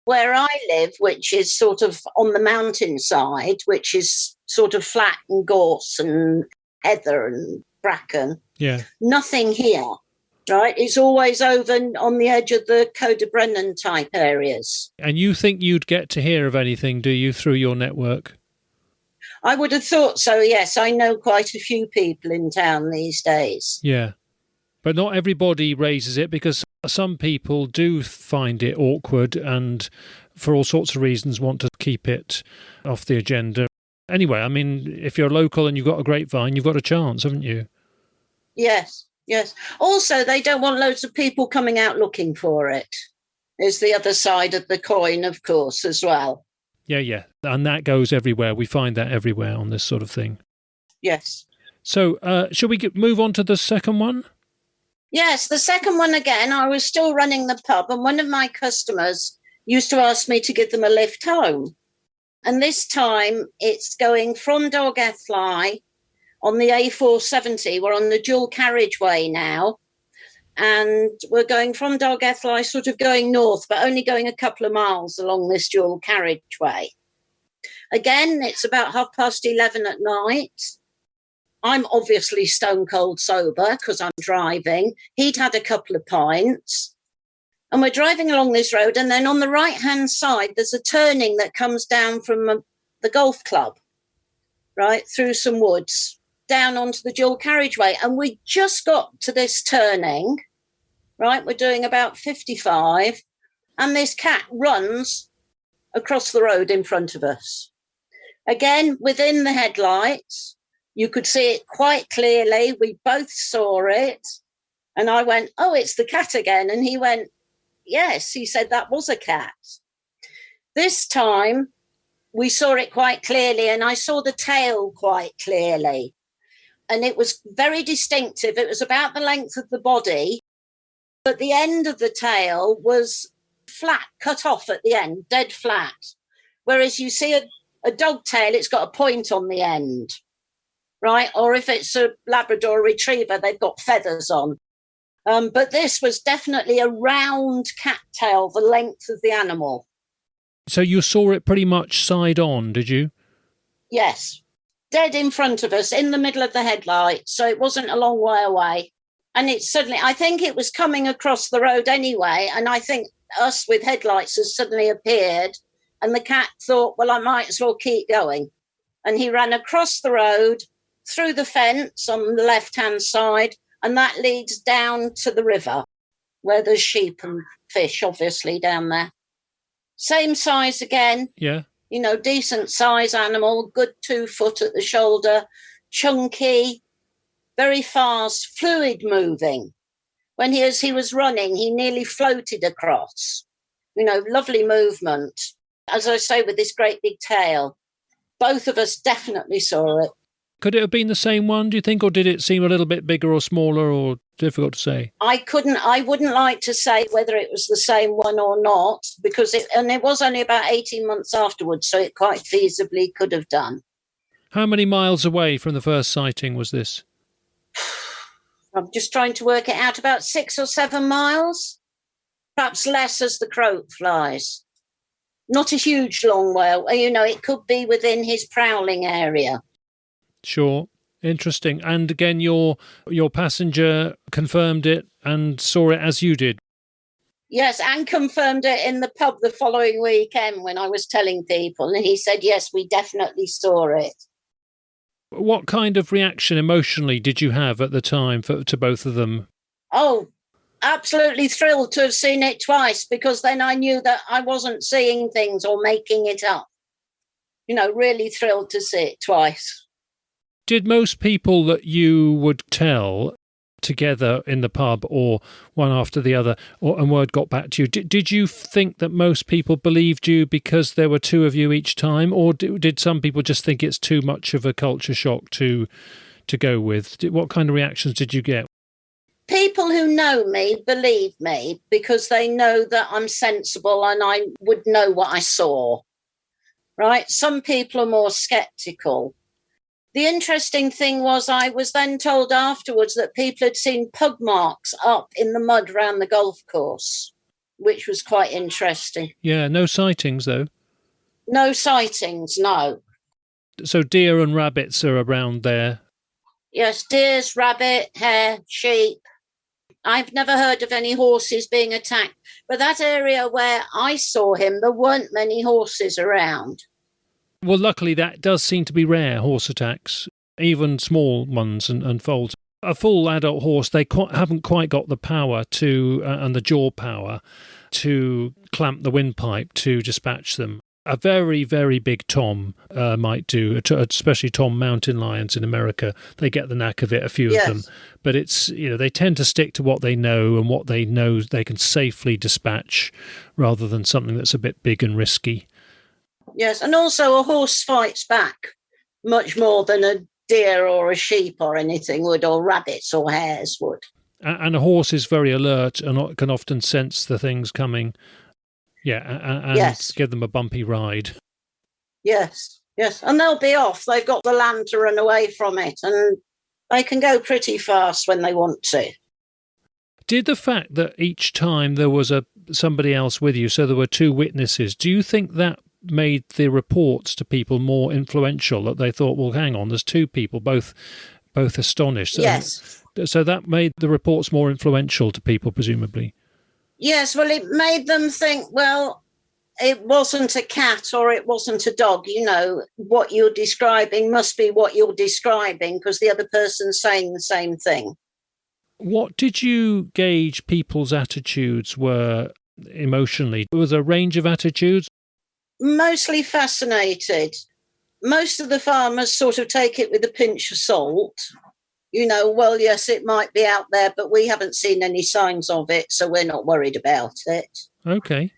Speaker 5: Where I live, which is sort of on the mountainside, which is sort of flat and gorse and heather and bracken.
Speaker 3: Yeah.
Speaker 5: Nothing here, right? It's always over on the edge of the Coda Brennan type areas.
Speaker 3: And you think you'd get to hear of anything, do you, through your network?
Speaker 5: I would have thought so, yes. I know quite a few people in town these days.
Speaker 3: Yeah. But not everybody raises it because some people do find it awkward and for all sorts of reasons want to keep it off the agenda. Anyway, I mean, if you're local and you've got a grapevine, you've got a chance, haven't you?
Speaker 5: Yes. Also, they don't want loads of people coming out looking for it. There's the other side of the coin, of course, as well.
Speaker 3: Yeah. And that goes everywhere. We find that everywhere on this sort of thing.
Speaker 5: Yes.
Speaker 3: So, shall we move on to the second one?
Speaker 5: Yes, the second one again, I was still running the pub and one of my customers used to ask me to give them a lift home. And this time it's going from Dolgellau on the A470. We're on the dual carriageway now. And we're going from Dolgellau, sort of going north, but only going a couple of miles along this dual carriageway. Again, it's about 11:30 at night. I'm obviously stone cold sober because I'm driving. He'd had a couple of pints. And we're driving along this road. And then on the right-hand side, there's a turning that comes down from the golf club, right, through some woods, down onto the dual carriageway. And we just got to this turning, right? We're doing about 55. And this cat runs across the road in front of us. Again, within the headlights, you could see it quite clearly. We both saw it. And I went, oh, it's the cat again. And he went, yes. He said that was a cat. This time, we saw it quite clearly, and I saw the tail quite clearly. And it was very distinctive. It was about the length of the body, but the end of the tail was flat, cut off at the end, dead flat. Whereas you see a dog tail, it's got a point on the end, right? Or if it's a Labrador retriever, they've got feathers on. But this was definitely a round cat tail, the length of the animal.
Speaker 3: So you saw it pretty much side on, did you?
Speaker 5: Yes. Dead in front of us, in the middle of the headlights. So it wasn't a long way away. And it suddenly, I think it was coming across the road anyway. And I think us with headlights has suddenly appeared. And the cat thought, well, I might as well keep going. And he ran across the road, through the fence on the left-hand side, and that leads down to the river, where there's sheep and fish, obviously, down there. Same size again.
Speaker 3: Yeah.
Speaker 5: You know, decent size animal, good 2 foot at the shoulder, chunky, very fast, fluid moving. When as he was running, he nearly floated across. You know, lovely movement. As I say, with this great big tail. Both of us definitely saw it.
Speaker 3: Could it have been the same one, do you think, or did it seem a little bit bigger or smaller, or difficult to say?
Speaker 5: I wouldn't like to say whether it was the same one or not, because it was only about 18 months afterwards, so it quite feasibly could have done.
Speaker 3: How many miles away from the first sighting was this?
Speaker 5: I'm just trying to work it out, about 6 or 7 miles, perhaps less as the crow flies. Not a huge long way, you know, it could be within his prowling area.
Speaker 3: Sure. Interesting. And again, your passenger confirmed it and saw it as you did.
Speaker 5: Yes, and confirmed it in the pub the following weekend when I was telling people. And he said, yes, we definitely saw it.
Speaker 3: What kind of reaction emotionally did you have at the time to both of them?
Speaker 5: Oh, absolutely thrilled to have seen it twice, because then I knew that I wasn't seeing things or making it up. You know, really thrilled to see it twice.
Speaker 3: Did most people that you would tell together in the pub, or one after the other, and word got back to you, did you think that most people believed you because there were two of you each time, or did some people just think it's too much of a culture shock to go with? What kind of reactions did you get?
Speaker 5: People who know me believe me because they know that I'm sensible and I would know what I saw, right? Some people are more sceptical. The interesting thing was I was then told afterwards that people had seen pug marks up in the mud around the golf course, which was quite interesting.
Speaker 3: Yeah, no sightings, though?
Speaker 5: No sightings, no.
Speaker 3: So deer and rabbits are around there?
Speaker 5: Yes, deers, rabbit, hare, sheep. I've never heard of any horses being attacked. But that area where I saw him, there weren't many horses around.
Speaker 3: Well, luckily that does seem to be rare, horse attacks, even small ones and foals. A full adult horse, they haven't quite got the power to, and the jaw power, to clamp the windpipe to dispatch them. A very, very big tom might do, especially tom mountain lions in America. They get the knack of it, a few
Speaker 5: Yes.
Speaker 3: of them. But it's, you know, they tend to stick to what they know and what they know they can safely dispatch rather than something that's a bit big and risky.
Speaker 5: Yes, and also a horse fights back much more than a deer or a sheep or anything would, or rabbits or hares would.
Speaker 3: And a horse is very alert and can often sense the things coming. Yeah, and
Speaker 5: Yes.
Speaker 3: give them a bumpy ride.
Speaker 5: Yes, yes. And they'll be off. They've got the land to run away from it, and they can go pretty fast when they want to.
Speaker 3: Did the fact that each time there was somebody else with you, so there were two witnesses, do you think that made the reports to people more influential, that they thought, well, hang on, there's two people, both astonished?
Speaker 5: Yes.
Speaker 3: So that made the reports more influential to people, presumably?
Speaker 5: Yes, well, it made them think, well, it wasn't a cat or it wasn't a dog. You know, what you're describing must be what you're describing because the other person's saying the same thing.
Speaker 3: What did you gauge people's attitudes were emotionally? Was there a range of attitudes?
Speaker 5: Mostly fascinated. Most of the farmers sort of take it with a pinch of salt. You know, well, yes, it might be out there, but we haven't seen any signs of it, so we're not worried about it.
Speaker 3: Okay.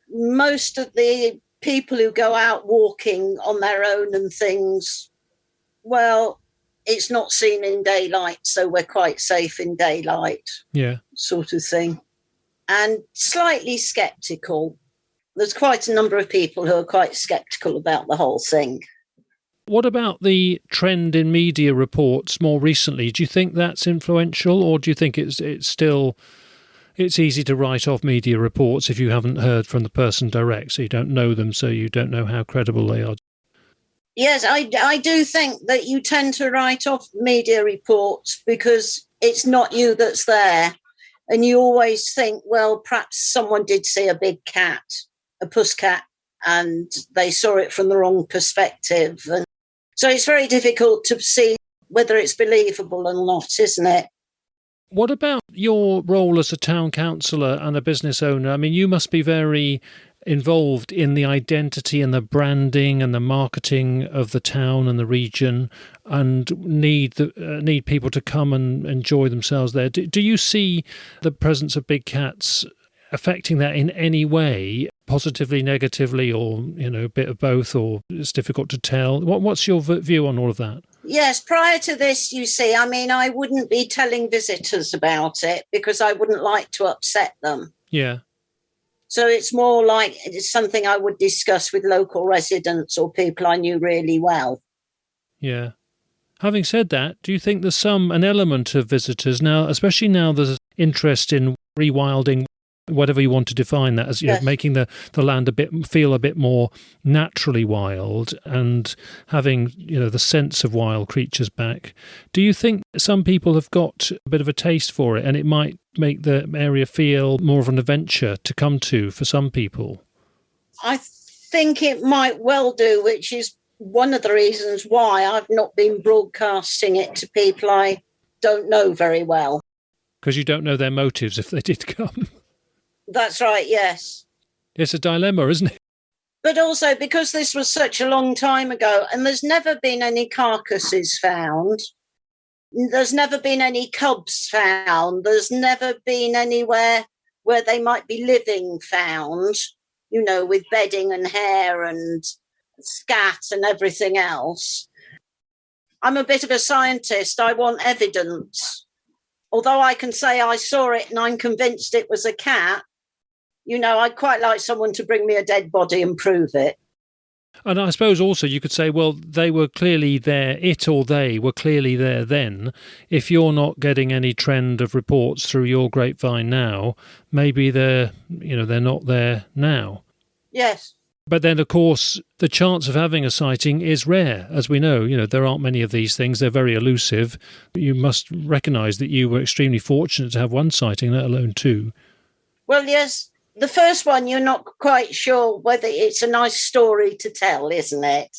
Speaker 5: Most of the people who go out walking on their own and things, well, it's not seen in daylight, so we're quite safe in daylight.
Speaker 3: Yeah.
Speaker 5: Sort of thing. And slightly sceptical. There's quite a number of people who are quite sceptical about the whole thing.
Speaker 3: What about the trend in media reports more recently? Do you think that's influential, or do you think it's easy to write off media reports if you haven't heard from the person direct, so you don't know them, so you don't know how credible they are?
Speaker 5: Yes, I do think that you tend to write off media reports because it's not you that's there. And you always think, well, perhaps someone did see a big cat, a puss cat, and they saw it from the wrong perspective. And so it's very difficult to see whether it's believable or not, isn't it?
Speaker 3: What about your role as a town councillor and a business owner? I mean, you must be very involved in the identity and the branding and the marketing of the town and the region, and need people to come and enjoy themselves there. Do you see the presence of big cats affecting that in any way, positively, negatively, or a bit of both, or it's difficult to tell? What's your view on all of that?
Speaker 5: Yes, prior to this, you see, I mean, I wouldn't be telling visitors about it because I wouldn't like to upset them.
Speaker 3: Yeah.
Speaker 5: So it's more like it's something I would discuss with local residents or people I knew really well.
Speaker 3: Yeah. Having said that, do you think there's an element of visitors now, especially now there's interest in rewilding, whatever you want to define that as,
Speaker 5: Yes.
Speaker 3: making the land feel a bit more naturally wild and having, the sense of wild creatures back. Do you think some people have got a bit of a taste for it and it might make the area feel more of an adventure to come to for some people?
Speaker 5: I think it might well do, which is one of the reasons why I've not been broadcasting it to people I don't know very well.
Speaker 3: Because you don't know their motives if they did come.
Speaker 5: That's right, yes.
Speaker 3: It's a dilemma, isn't it?
Speaker 5: But also because this was such a long time ago and there's never been any carcasses found. There's never been any cubs found. There's never been anywhere where they might be living found, with bedding and hair and scat and everything else. I'm a bit of a scientist. I want evidence. Although I can say I saw it and I'm convinced it was a cat, I'd quite like someone to bring me a dead body and prove it.
Speaker 3: And I suppose also you could say, well, they were clearly there, it or they were clearly there then. If you're not getting any trend of reports through your grapevine now, maybe they're not there now.
Speaker 5: Yes.
Speaker 3: But then, of course, the chance of having a sighting is rare. As we know, there aren't many of these things. They're very elusive. You must recognise that you were extremely fortunate to have one sighting, let alone two.
Speaker 5: Well, yes. The first one, you're not quite sure whether it's a nice story to tell, isn't it?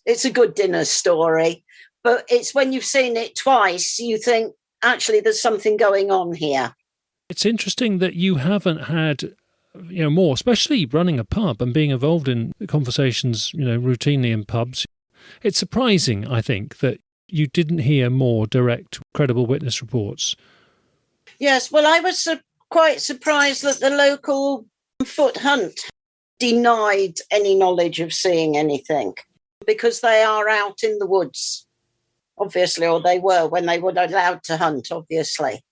Speaker 5: It's a good dinner story. But it's when you've seen it twice, you think, actually, there's something going on here.
Speaker 3: It's interesting that you haven't had, more, especially running a pub and being involved in conversations, routinely in pubs. It's surprising, I think, that you didn't hear more direct, credible witness reports.
Speaker 5: Yes, well, I was quite surprised that the local foot hunt denied any knowledge of seeing anything because they are out in the woods, obviously, or they were when they were allowed to hunt, obviously.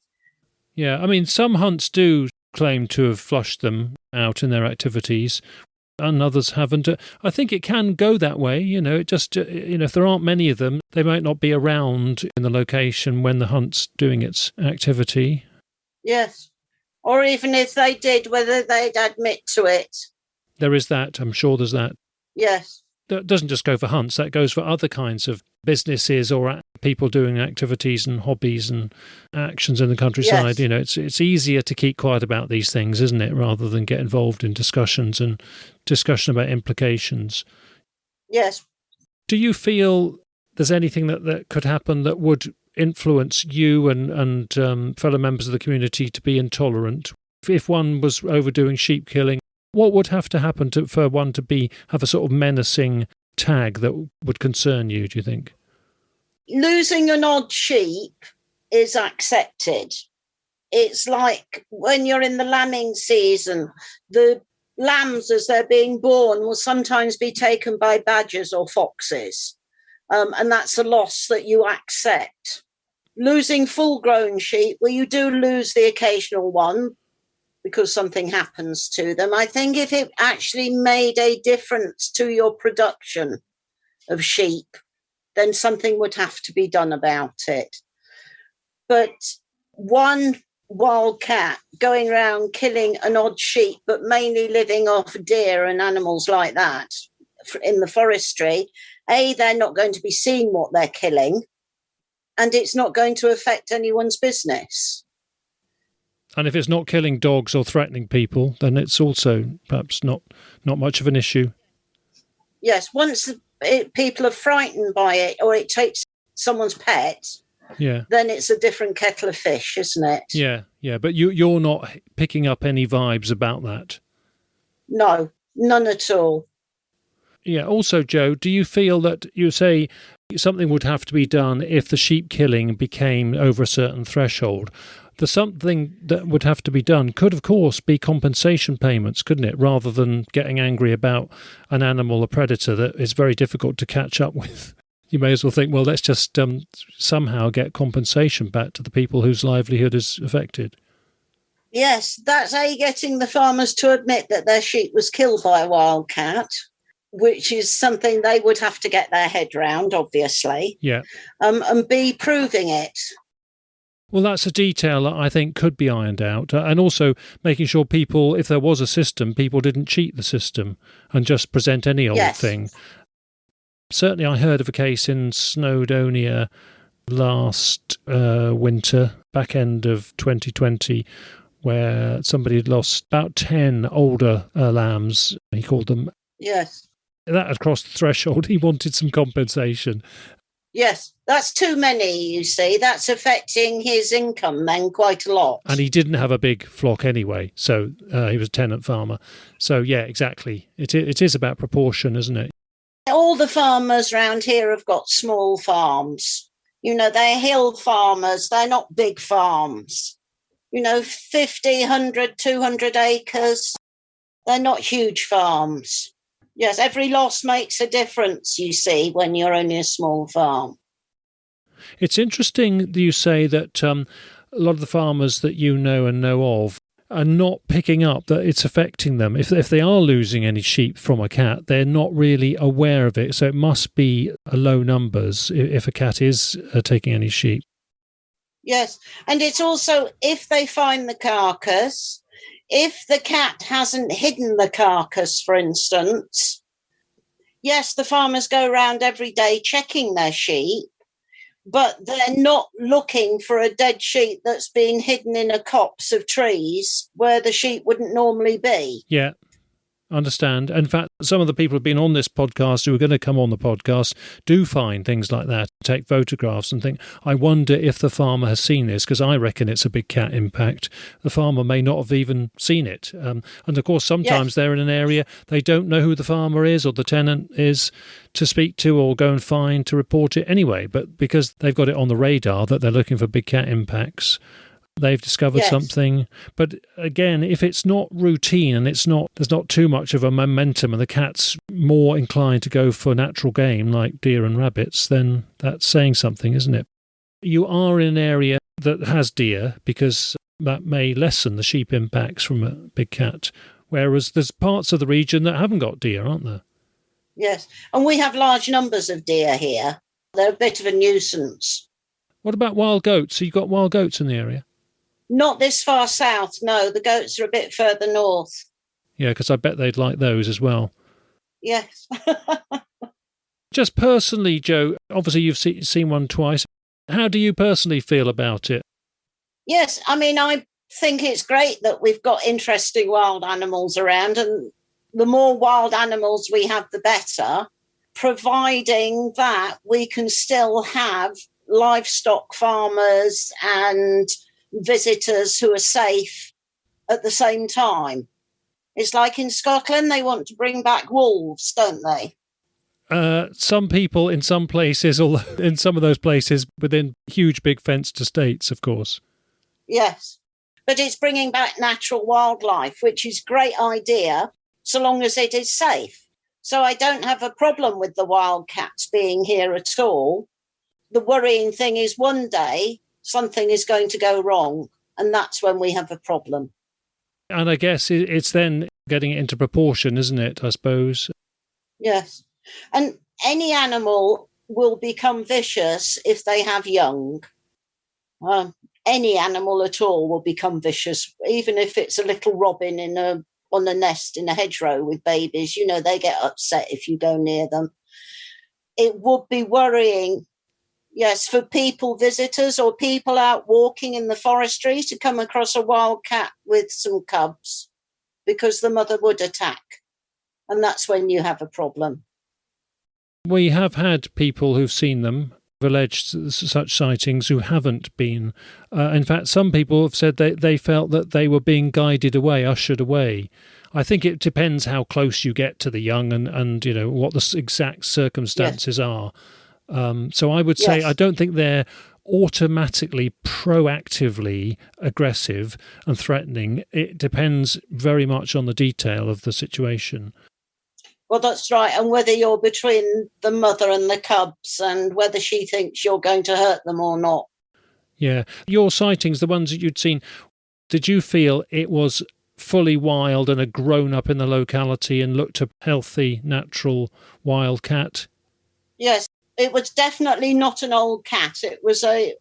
Speaker 3: Yeah, I mean, some hunts do claim to have flushed them out in their activities. and others haven't. I think it can go that way. It just, if there aren't many of them, they might not be around in the location when the hunt's doing its activity.
Speaker 5: Yes. Or even if they did, whether they'd admit to it.
Speaker 3: There is that. I'm sure there's that.
Speaker 5: Yes.
Speaker 3: That doesn't just go for hunts. That goes for other kinds of businesses or people doing activities and hobbies and actions in the countryside.
Speaker 5: Yes.
Speaker 3: It's easier to keep quiet about these things, isn't it, rather than get involved in discussion about implications.
Speaker 5: Yes.
Speaker 3: Do you feel there's anything that could happen that would influence you and fellow members of the community to be intolerant? If one was overdoing sheep killing, what would have to happen for one to have a sort of menacing tag that would concern you, do you think?
Speaker 5: Losing an odd sheep is accepted. It's like when you're in the lambing season, the lambs as they're being born will sometimes be taken by badgers or foxes. And that's a loss that you accept. Losing full-grown sheep, well, you do lose the occasional one because something happens to them. I think if it actually made a difference to your production of sheep, then something would have to be done about it. But one wildcat going around killing an odd sheep, but mainly living off deer and animals like that in the forestry, they're not going to be seeing what they're killing, and it's not going to affect anyone's business.
Speaker 3: And if it's not killing dogs or threatening people, then it's also perhaps not much of an issue.
Speaker 5: Yes, once people are frightened by it or it takes someone's pet, then it's a different kettle of fish, isn't it?
Speaker 3: Yeah, but you're not picking up any vibes about that?
Speaker 5: No, none at all.
Speaker 3: Yeah, also, Joe, do you feel that you say something would have to be done if the sheep killing became over a certain threshold? The something that would have to be done could, of course, be compensation payments, couldn't it? Rather than getting angry about an animal, a predator that is very difficult to catch up with. You may as well think, well, let's just somehow get compensation back to the people whose livelihood is affected.
Speaker 5: Yes, that's getting the farmers to admit that their sheep was killed by a wildcat, which is something they would have to get their head round, obviously.
Speaker 3: Yeah.
Speaker 5: And B, proving it.
Speaker 3: Well, that's a detail that I think could be ironed out. And also making sure people, if there was a system, people didn't cheat the system and just present any old thing. Certainly I heard of a case in Snowdonia last winter, back end of 2020, where somebody had lost about 10 older lambs, he called them.
Speaker 5: Yes.
Speaker 3: That had crossed the threshold. He wanted some compensation.
Speaker 5: Yes, that's too many, you see. That's affecting his income then quite a lot.
Speaker 3: And he didn't have a big flock anyway, so he was a tenant farmer. So, yeah, exactly. It is about proportion, isn't it?
Speaker 5: All the farmers around here have got small farms. They're hill farmers. They're not big farms. 50, 100, 200 acres. They're not huge farms. Yes, every loss makes a difference, you see, when you're only a small farm.
Speaker 3: It's interesting that you say that a lot of the farmers that you know and know of are not picking up that it's affecting them. If they are losing any sheep from a cat, they're not really aware of it. So it must be low numbers if a cat is taking any sheep.
Speaker 5: Yes, and it's also if they find the carcass. If the cat hasn't hidden the carcass, for instance, yes, the farmers go around every day checking their sheep, but they're not looking for a dead sheep that's been hidden in a copse of trees where the sheep wouldn't normally be.
Speaker 3: Yeah. Understand. In fact, some of the people who've been on this podcast who are going to come on the podcast do find things like that, take photographs and think, I wonder if the farmer has seen this, because I reckon it's a big cat impact. The farmer may not have even seen it. And of course, sometimes they're in an area, they don't know who the farmer is or the tenant is to speak to or go and find to report it anyway. But because they've got it on the radar that they're looking for big cat impacts, they've discovered something. But again, if it's not routine and there's not too much of a momentum and the cat's more inclined to go for natural game like deer and rabbits, then that's saying something, isn't it? You are in an area that has deer because that may lessen the sheep impacts from a big cat whereas there's parts of the region that haven't got deer, aren't there?
Speaker 5: Yes, and we have large numbers of deer here. They're a bit of a nuisance.
Speaker 3: What about wild goats? So you've got wild goats in the area?
Speaker 5: Not this far south, no. The goats are a bit further north.
Speaker 3: Yeah, because I bet they'd like those as well.
Speaker 5: Yes.
Speaker 3: Just personally, Joe, obviously you've seen one twice. How do you personally feel about it?
Speaker 5: Yes, I mean, I think it's great that we've got interesting wild animals around, and the more wild animals we have, the better, providing that we can still have livestock farmers and visitors who are safe at the same time. It's like in Scotland, they want to bring back wolves, don't they?
Speaker 3: Some people in some places, or in some of those places, within huge big fenced estates, of course.
Speaker 5: Yes, but it's bringing back natural wildlife, which is a great idea, so long as it is safe. So I don't have a problem with the wildcats being here at all. The worrying thing is one day something is going to go wrong, and that's when we have a problem.
Speaker 3: And I guess it's then getting it into proportion, isn't it, I suppose?
Speaker 5: Yes. And any animal will become vicious if they have young. Any animal at all will become vicious, even if it's a little robin on a nest in a hedgerow with babies. You know, they get upset if you go near them. It would be worrying, yes, for people, visitors, or people out walking in the forestry to come across a wild cat with some cubs, because the mother would attack. And that's when you have a problem.
Speaker 3: We have had people who've seen them, alleged such sightings, who haven't been. In fact, some people have said they felt that they were being guided away, ushered away. I think it depends how close you get to the young and you know, what the exact circumstances are. So I would say I don't think they're automatically proactively aggressive and threatening. It depends very much on the detail of the situation.
Speaker 5: Well, that's right. And whether you're between the mother and the cubs and whether she thinks you're going to hurt them or not.
Speaker 3: Yeah. Your sightings, the ones that you'd seen, did you feel it was fully wild and had grown up in the locality and looked a healthy, natural wild cat? Yes.
Speaker 5: It was definitely not an old cat. It was a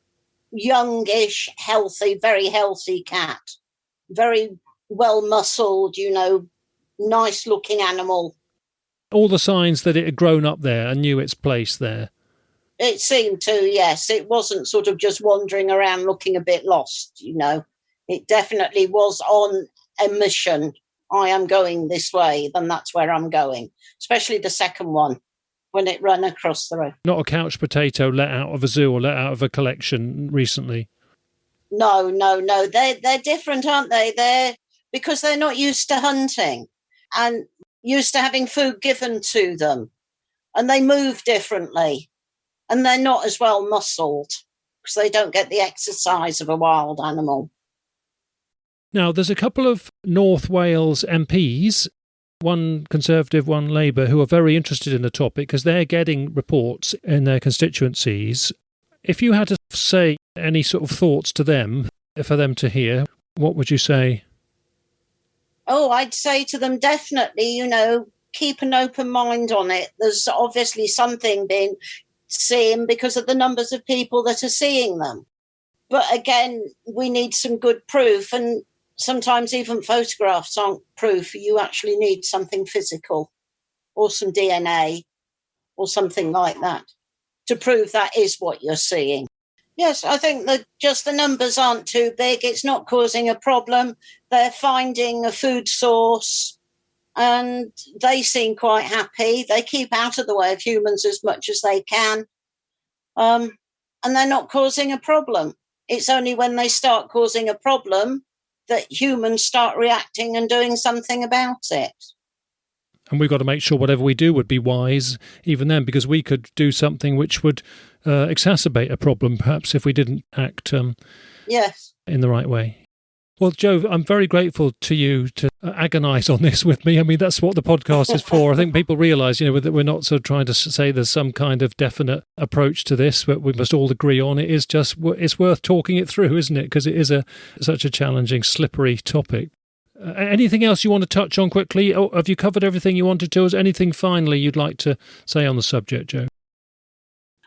Speaker 5: youngish, healthy, very healthy cat. Very well-muscled, you know, nice-looking animal.
Speaker 3: All the signs that it had grown up there and knew its place there.
Speaker 5: It seemed to, yes. It wasn't sort of just wandering around looking a bit lost, you know. It definitely was on a mission. I am going this way, then that's where I'm going. Especially the second one, when it ran across the road.
Speaker 3: Not a couch potato let out of a zoo or let out of a collection recently.
Speaker 5: No. They're different, aren't they? Because they're not used to hunting and used to having food given to them. And they move differently. And they're not as well muscled because they don't get the exercise of a wild animal.
Speaker 3: Now, there's a couple of North Wales MPs, one Conservative, one Labour, who are very interested in the topic because they're getting reports in their constituencies. If you had to say any sort of thoughts to them, for them to hear, what would you say?
Speaker 5: Oh, I'd say to them, definitely, you know, keep an open mind on it. There's obviously something being seen because of the numbers of people that are seeing them. But again, we need some good proof, and sometimes even photographs aren't proof. You actually need something physical or some DNA or something like that to prove that is what you're seeing. Yes, I think that just the numbers aren't too big. It's not causing a problem. They're finding a food source and they seem quite happy. They keep out of the way of humans as much as they can. And they're not causing a problem. It's only when they start causing a problem that humans start reacting and doing something about it.
Speaker 3: And we've got to make sure whatever we do would be wise, even then, because we could do something which would exacerbate a problem, perhaps, if we didn't act
Speaker 5: yes,
Speaker 3: in the right way. Well, Joe, I'm very grateful to you to agonise on this with me. I mean, that's what the podcast is for. I think people realise, you know, that we're not sort of trying to say there's some kind of definite approach to this, but we must all agree on it. Is just, it's worth talking it through, isn't it? Because it is such a challenging, slippery topic. Anything else you want to touch on quickly? Oh, have you covered everything you wanted to? Is anything finally you'd like to say on the subject, Joe?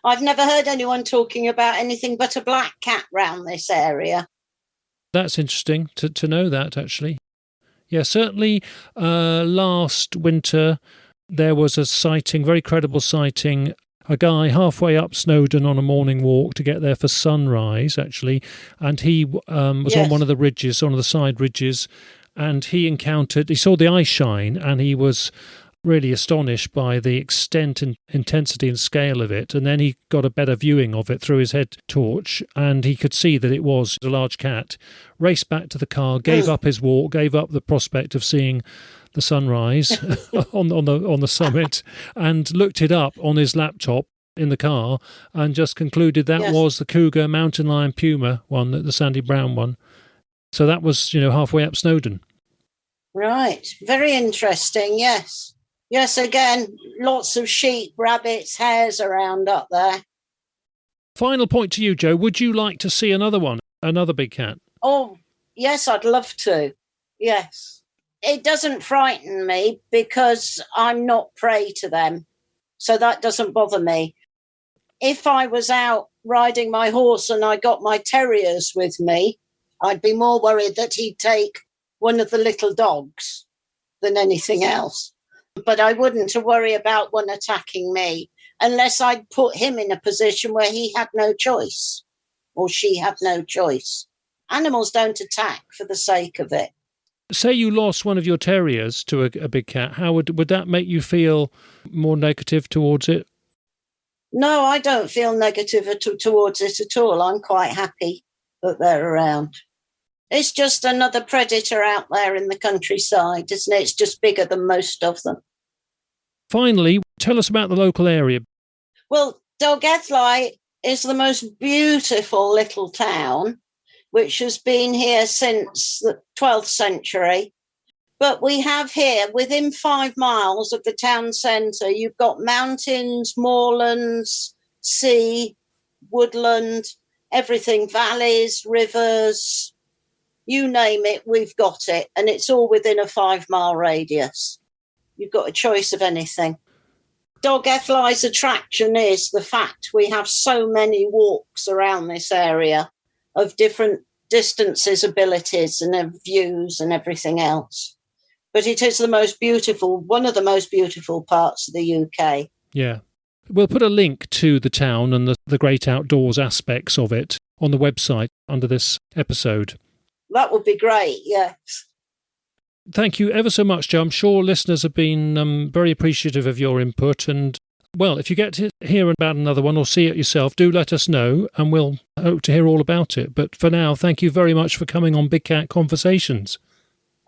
Speaker 5: I've never heard anyone talking about anything but a black cat round this area.
Speaker 3: That's interesting to know that, actually. Yeah, certainly last winter there was a sighting, very credible sighting, a guy halfway up Snowdon on a morning walk to get there for sunrise, actually, and he was on one of the ridges, one of the side ridges, and he saw the eye shine, and he was really astonished by the extent and intensity and scale of it. And then he got a better viewing of it through his head torch, and he could see that it was a large cat. Raced back to the car, gave up his walk, gave up the prospect of seeing the sunrise on the summit, and looked it up on his laptop in the car, and just concluded that was the cougar, mountain lion, puma one, the sandy brown one. So that was, halfway up Snowdon.
Speaker 5: Right. Very interesting, yes. Yes, again, lots of sheep, rabbits, hares around up there.
Speaker 3: Final point to you, Joe. Would you like to see another one, another big cat?
Speaker 5: Oh, yes, I'd love to. Yes. It doesn't frighten me because I'm not prey to them. So that doesn't bother me. If I was out riding my horse and I got my terriers with me, I'd be more worried that he'd take one of the little dogs than anything else. But I wouldn't worry about one attacking me unless I'd put him in a position where he had no choice or she had no choice. Animals don't attack for the sake of it.
Speaker 3: Say you lost one of your terriers to a big cat, how would that make you feel more negative towards it?
Speaker 5: No, I don't feel negative towards it at all. I'm quite happy that they're around. It's just another predator out there in the countryside, isn't it? It's just bigger than most of them.
Speaker 3: Finally, tell us about the local area.
Speaker 5: Well, Dolgellau is the most beautiful little town, which has been here since the 12th century. But we have here, within 5 miles of the town centre, you've got mountains, moorlands, sea, woodland, everything, valleys, rivers, you name it, we've got it. And it's all within a 5-mile radius. You've got a choice of anything. Dolgellau's attraction is the fact we have so many walks around this area of different distances, abilities and views and everything else. But it is one of the most beautiful parts of the UK. Yeah.
Speaker 3: We'll put a link to the town and the great outdoors aspects of it on the website under this episode.
Speaker 5: That would be great, yes.
Speaker 3: Thank you ever so much, Joe. I'm sure listeners have been very appreciative of your input. And, well, if you get to hear about another one or see it yourself, do let us know and we'll hope to hear all about it. But for now, thank you very much for coming on Big Cat Conversations.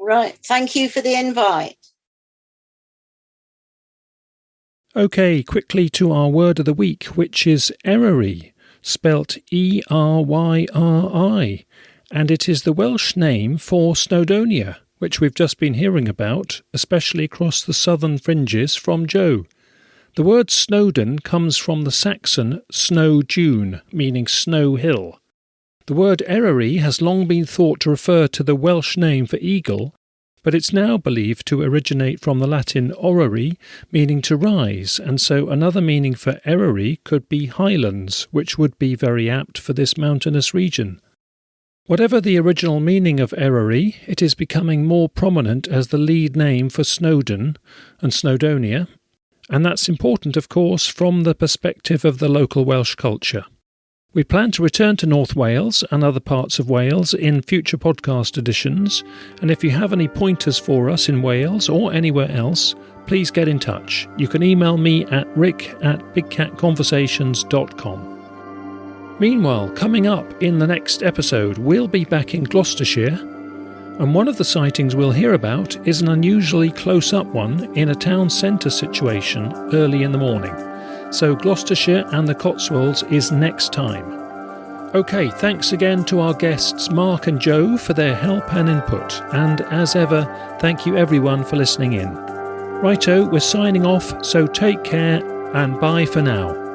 Speaker 5: Right. Thank you for the invite.
Speaker 3: OK, quickly to our word of the week, which is Eryri, spelt E-R-Y-R-I. And it is the Welsh name for Snowdonia, which we've just been hearing about, especially across the southern fringes from Joe. The word Snowdon comes from the Saxon snow dune, meaning snow hill. The word Eryri has long been thought to refer to the Welsh name for eagle, but it's now believed to originate from the Latin orari, meaning to rise, and so another meaning for Eryri could be highlands, which would be very apt for this mountainous region. Whatever the original meaning of Eryri, it is becoming more prominent as the lead name for Snowdon and Snowdonia, and that's important, of course, from the perspective of the local Welsh culture. We plan to return to North Wales and other parts of Wales in future podcast editions, and if you have any pointers for us in Wales or anywhere else, please get in touch. You can email me at rick@bigcatconversations.com. Meanwhile, coming up in the next episode, we'll be back in Gloucestershire, and one of the sightings we'll hear about is an unusually close-up one in a town centre situation early in the morning. So Gloucestershire and the Cotswolds is next time. OK, thanks again to our guests Mark and Joe for their help and input, and as ever, thank you everyone for listening in. Righto, we're signing off, so take care and bye for now.